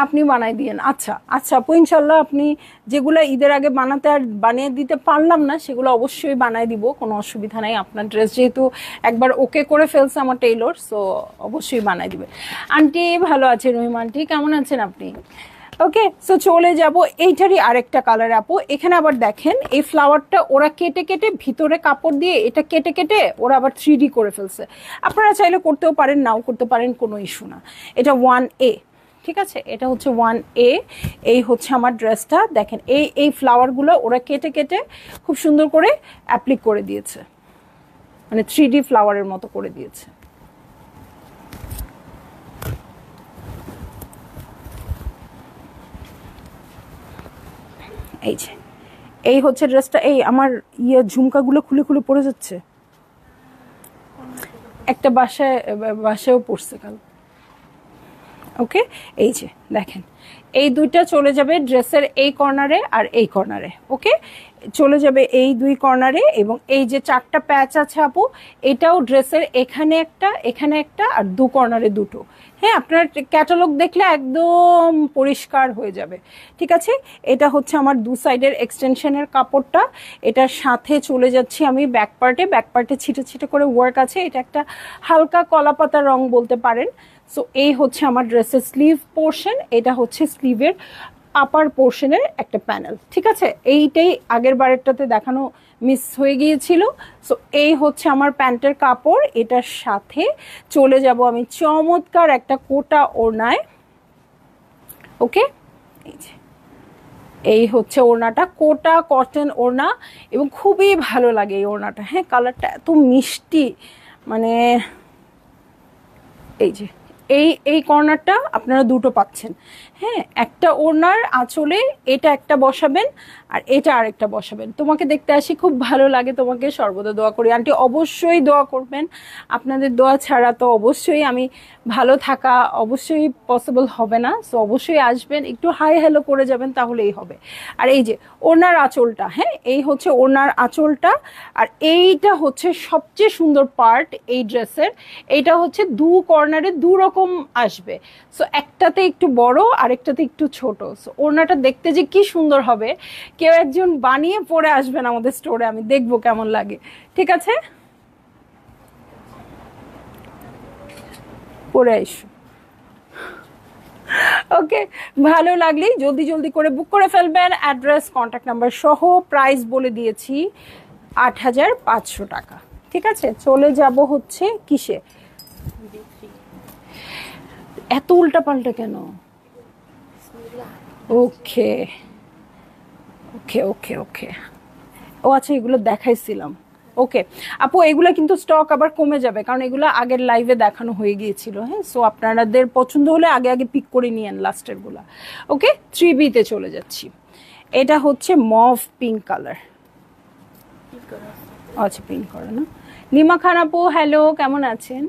A: আপনি বানাই দিয়েন। আচ্ছা আচ্ছা আপু, ইনশাল্লাহ আপনি যেগুলো ঈদের আগে বানাতে আর বানিয়ে দিতে পারলাম না সেগুলো অবশ্যই বানাই দিব, কোনো অসুবিধা নাই। আপনার ড্রেস যেহেতু একবার ওকে করে ফেলছে আমার টেইলর, সো অবশ্যই বানাই দিবে। আন্টি ভালো আছে, রহিম আন্টি কেমন আছেন আপনি? ওকে, সো চলে যাব এইটারই আরেকটা কালার আপু। এখানে আবার দেখেন এই ফ্লাওয়ারটা ওরা কেটে কেটে ভিতরে কাপড় দিয়ে এটা কেটে কেটে ওরা আবার 3D করে ফেলছে। আপনারা চাইলে করতেও পারেন, নাও করতে পারেন, কোনো ইস্যু না। এটা 1A। ঠিক আছে, এটা হচ্ছে 1A। এই হচ্ছে আমার ড্রেসটা। দেখেন এই ফ্লাওয়ারগুলো ওরা কেটে কেটে খুব সুন্দর করে অ্যাপ্লিক করে দিয়েছে, মানে 3D ফ্লাওয়ারের মতো করে দিয়েছে। এই যে এই হচ্ছে ড্রেসটা। এই আমার ঝুমকাগুলো খুলে খুলে পড়ে যাচ্ছে, একটা বাসায়ও পড়ছে কাল। ওকে, এই যে দেখেন এই দুইটা চলে যাবে ড্রেসের এই কর্নারে আর এই কর্নারে। ওকে, চলে যাবে এই দুই কর্নারে, এবং এই যে 4টা প্যাচ আছে আপু, এটাও ড্রেসের এখানে একটা আর দু কর্নারে দুটো। হ্যাঁ, আপনার ক্যাটালগ দেখলে একদম পরিষ্কার হয়ে যাবে। ঠিক আছে, এটা হচ্ছে আমার দু সাইডের এক্সটেনশনের কাপড়টা। এটার সাথে চলে যাচ্ছি আমি ব্যাক পার্টে ছিটে ছিটে করে ওয়ার্ক আছে। এটা একটা হালকা কলাপাতা রং বলতে পারেন। সো এই হচ্ছে আমার ড্রেসের স্লিভ পোর্শন, এটা হচ্ছে স্লিভের আপার পোর্শনের একটা প্যানেল। ঠিক আছে, এইটাই আগের বারেরটাতে দেখানো মিস হয়ে গিয়েছিল। সো এই হচ্ছে আমার প্যান্টের কাপড়। এটার সাথে চলে যাব আমি চমৎকার একটা কোটা ওড়নায়। ওকে, এই যে এই হচ্ছে ওড়নাটা, কোটা কটন ওড়না, এবং খুবই ভালো লাগে এই ওড়নাটা। হ্যাঁ, কালারটা এত মিষ্টি, মানে এই যে এই কর্নারটা আপনারা দুটো পাচ্ছেন। হ্যাঁ, একটা ওড়নার আঁচলে এটা একটা বসাবেন আর এটা আরেকটা বসাবেন। তোমাকে দেখতে আসি, খুব ভালো লাগে তোমাকে, সর্বদা দোয়া করি। আন্টি অবশ্যই দোয়া করবেন, আপনাদের দোয়া ছাড়া তো অবশ্যই আমি ভালো থাকা অবশ্যই পসিবল হবে না। সো অবশ্যই আসবেন, একটু হাই হ্যালো করে যাবেন, তাহলেই হবে। আর এই যে ওড়নার আঁচলটা, হ্যাঁ এই হচ্ছে ওড়নার আঁচলটা। আর এইটা হচ্ছে সবচেয়ে সুন্দর পার্ট এই ড্রেসের। এইটা হচ্ছে দু কর্নারে দু রকম আসবে। সো একটাতে একটু বড়, আরেকটাতে একটু ছোট। সো ওড়নাটা দেখতে যে কি সুন্দর হবে, কেউ একজন বানিয়ে পরে আসবেন আমাদের স্টোরে, আমি দেখবো কেমন লাগে। ঠিক আছে, পরে আইসো। ওকে, ভালো লাগলেই জলদি জলদি করে বুক করে ফেলবেন, অ্যাড্রেস কন্ট্যাক্ট নাম্বার সহ। প্রাইস বলে দিয়েছি ৮৫০০ টাকা। ঠিক আছে, চলে যাব হচ্ছে কিসে, এত উল্টা পাল্টা কেন? ওকে ওকে ওকে ওকে, ও আচ্ছা, এগুলো দেখাইছিলাম। ওকে আপু, এগুলো কিন্তু স্টক আবার কমে যাবে, কারণ এগুলো আগের লাইভে দেখানো হয়ে গিয়েছিল। হ্যাঁ, সো আপনাদের পছন্দ হলে আগে আগে পিক করে নিয়েন লাস্টের গুলা। ওকে, 3B-তে চলে যাচ্ছি। এটা হচ্ছে মভ পিঙ্ক কালার। আচ্ছা, পিঙ্ক করা না। লিমা খান আপু হ্যালো, কেমন আছেন?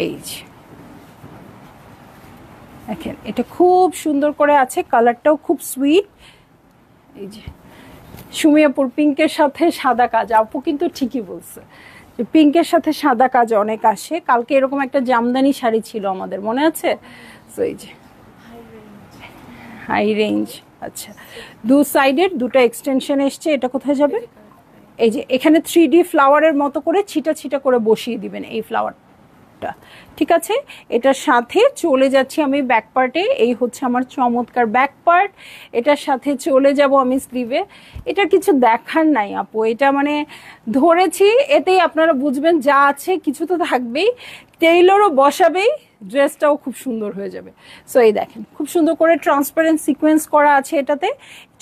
A: এই যে দেখেন, এটা খুব সুন্দর করে আছে, কালারটাও খুব সুইট। এই যে সুমিয়াপুর পিঙ্কের সাথে সাদা কাজ, আপু কিন্তু ঠিকই বলছে যে পিঙ্কের সাথে সাদা কাজ অনেক আসে। কালকে এরকম একটা জামদানি শাড়ি ছিল আমাদের, মনে আছে? তো এই যে হাই রেঞ্জ। আচ্ছা, দু সাইডের দুটো এক্সটেনশন এসছে। এটা কোথায় যাবে? এই যে এখানে 3D ফ্লাওয়ারের মতো করে ছিটা ছিটা করে বসিয়ে দিবেন এই ফ্লাওয়ারটা। ঠিক আছে, এটার সাথে চলে যাচ্ছি আমি ব্যাক পার্টে। এই হচ্ছে আমার চমৎকার ব্যাক পার্ট। এটার সাথে চলে যাব আমি স্লিভে। এটা কিছু দেখার নাই আপু, এটা মানে ধরেছি, এতেই আপনারা বুঝবেন যা আছে কিছু তো থাকবেই, টেইলরও বসাবেই, ড্রেসটাও খুব সুন্দর হয়ে যাবে। সো এই দেখেন, খুব সুন্দর করে ট্রান্সপারেন্ট সিকোয়েন্স করা আছে এটাতে।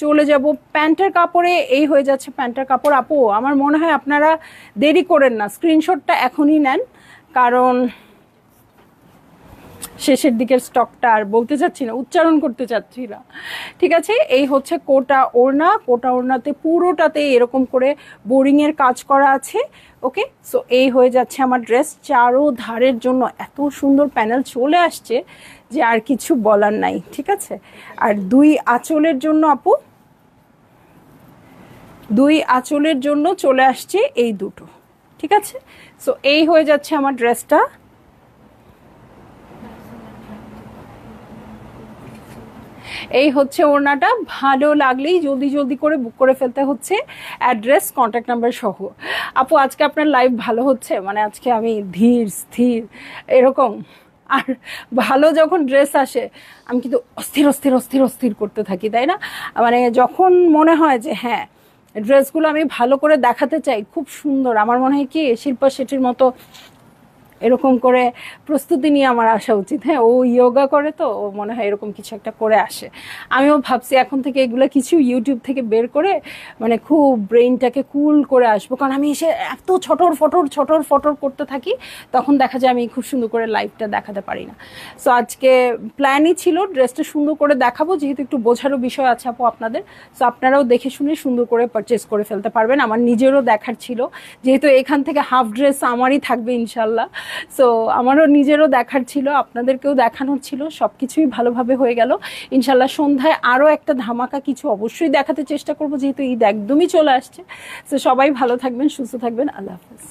A: চলে যাব প্যান্টের কাপড়ে। এই হয়ে যাচ্ছে প্যান্টের কাপড়। আপু আমার মনে হয় আপনারা দেরি করেন না, স্ক্রিনশটটা এখনই নেন, কারণ শেষের দিকের স্টকটা আর বলতে চাচ্ছি না, উচ্চারণ করতে চাচ্ছি না। ঠিক আছে, এই হচ্ছে কোটা ওড়না। কোটা ওড়নাতে পুরোটাতে এরকম করে বোরিংয়ের কাজ করা আছে। ওকে, সো এই হয়ে যাচ্ছে আমার ড্রেস। চারো ধারের জন্য এত সুন্দর প্যানেল চলে আসছে যে আর কিছু বলার নাই। ঠিক আছে, আর দুই আঁচলের জন্য আপু, দুই আঁচলের জন্য চলে আসছে এই দুটো। ঠিক আছে, সো এই হয়ে যাচ্ছে আমার ড্রেসটা। এই হচ্ছে ওড়নাটা। ভালো লাগলেই জলদি জলদি করে বুক করে ফেলতে হচ্ছে, অ্যাড্রেস কন্ট্যাক্ট নাম্বার সহ। আপু আজকে আপনার লাইভ ভালো হচ্ছে, মানে আজকে আমি ধীর স্থির এরকম। আর ভালো যখন ড্রেস আসে আমি কিন্তু অস্থির অস্থির অস্থির অস্থির করতে থাকি, তাই না? মানে যখন মনে হয় যে হ্যাঁ ড্রেসগুলো আমি ভালো করে দেখাতে চাই, খুব সুন্দর, আমার মনে হয় কি শিল্পা শেঠির মতো এরকম করে প্রস্তুতি নিয়ে আমার আসা উচিত। হ্যাঁ, ও ইয়োগা করে, তো ও মনে হয় এরকম কিছু একটা করে আসে। আমিও ভাবছি এখন থেকে এগুলো কিছু ইউটিউব থেকে বের করে মানে খুব ব্রেইনটাকে কুল করে আসবো, কারণ আমি এসে এত ছটর ফটর করতে থাকি, তখন দেখা যায় আমি খুব সুন্দর করে লাইভটা দেখাতে পারি না। সো আজকে প্ল্যানই ছিল ড্রেসটা সুন্দর করে দেখাবো, যেহেতু একটু বোঝারও বিষয় আছে আপু আপনাদের। সো আপনারাও দেখে শুনে সুন্দর করে পারচেস করে ফেলতে পারবেন। আমার নিজেরও দেখার ছিল, যেহেতু এখান থেকে হাফ ড্রেস আমারই থাকবে ইনশাল্লাহ। সো আমারও নিজেরও দেখার ছিল, আপনাদেরকেও দেখানোর ছিল, সব কিছুই ভালোভাবে হয়ে গেল। ইনশাল্লাহ সন্ধ্যায় আরও একটা ধামাকা কিছু অবশ্যই দেখাতে চেষ্টা করবো, যেহেতু ঈদ একদমই চলে আসছে। সো সবাই ভালো থাকবেন, সুস্থ থাকবেন, আল্লাহ হাফেজ।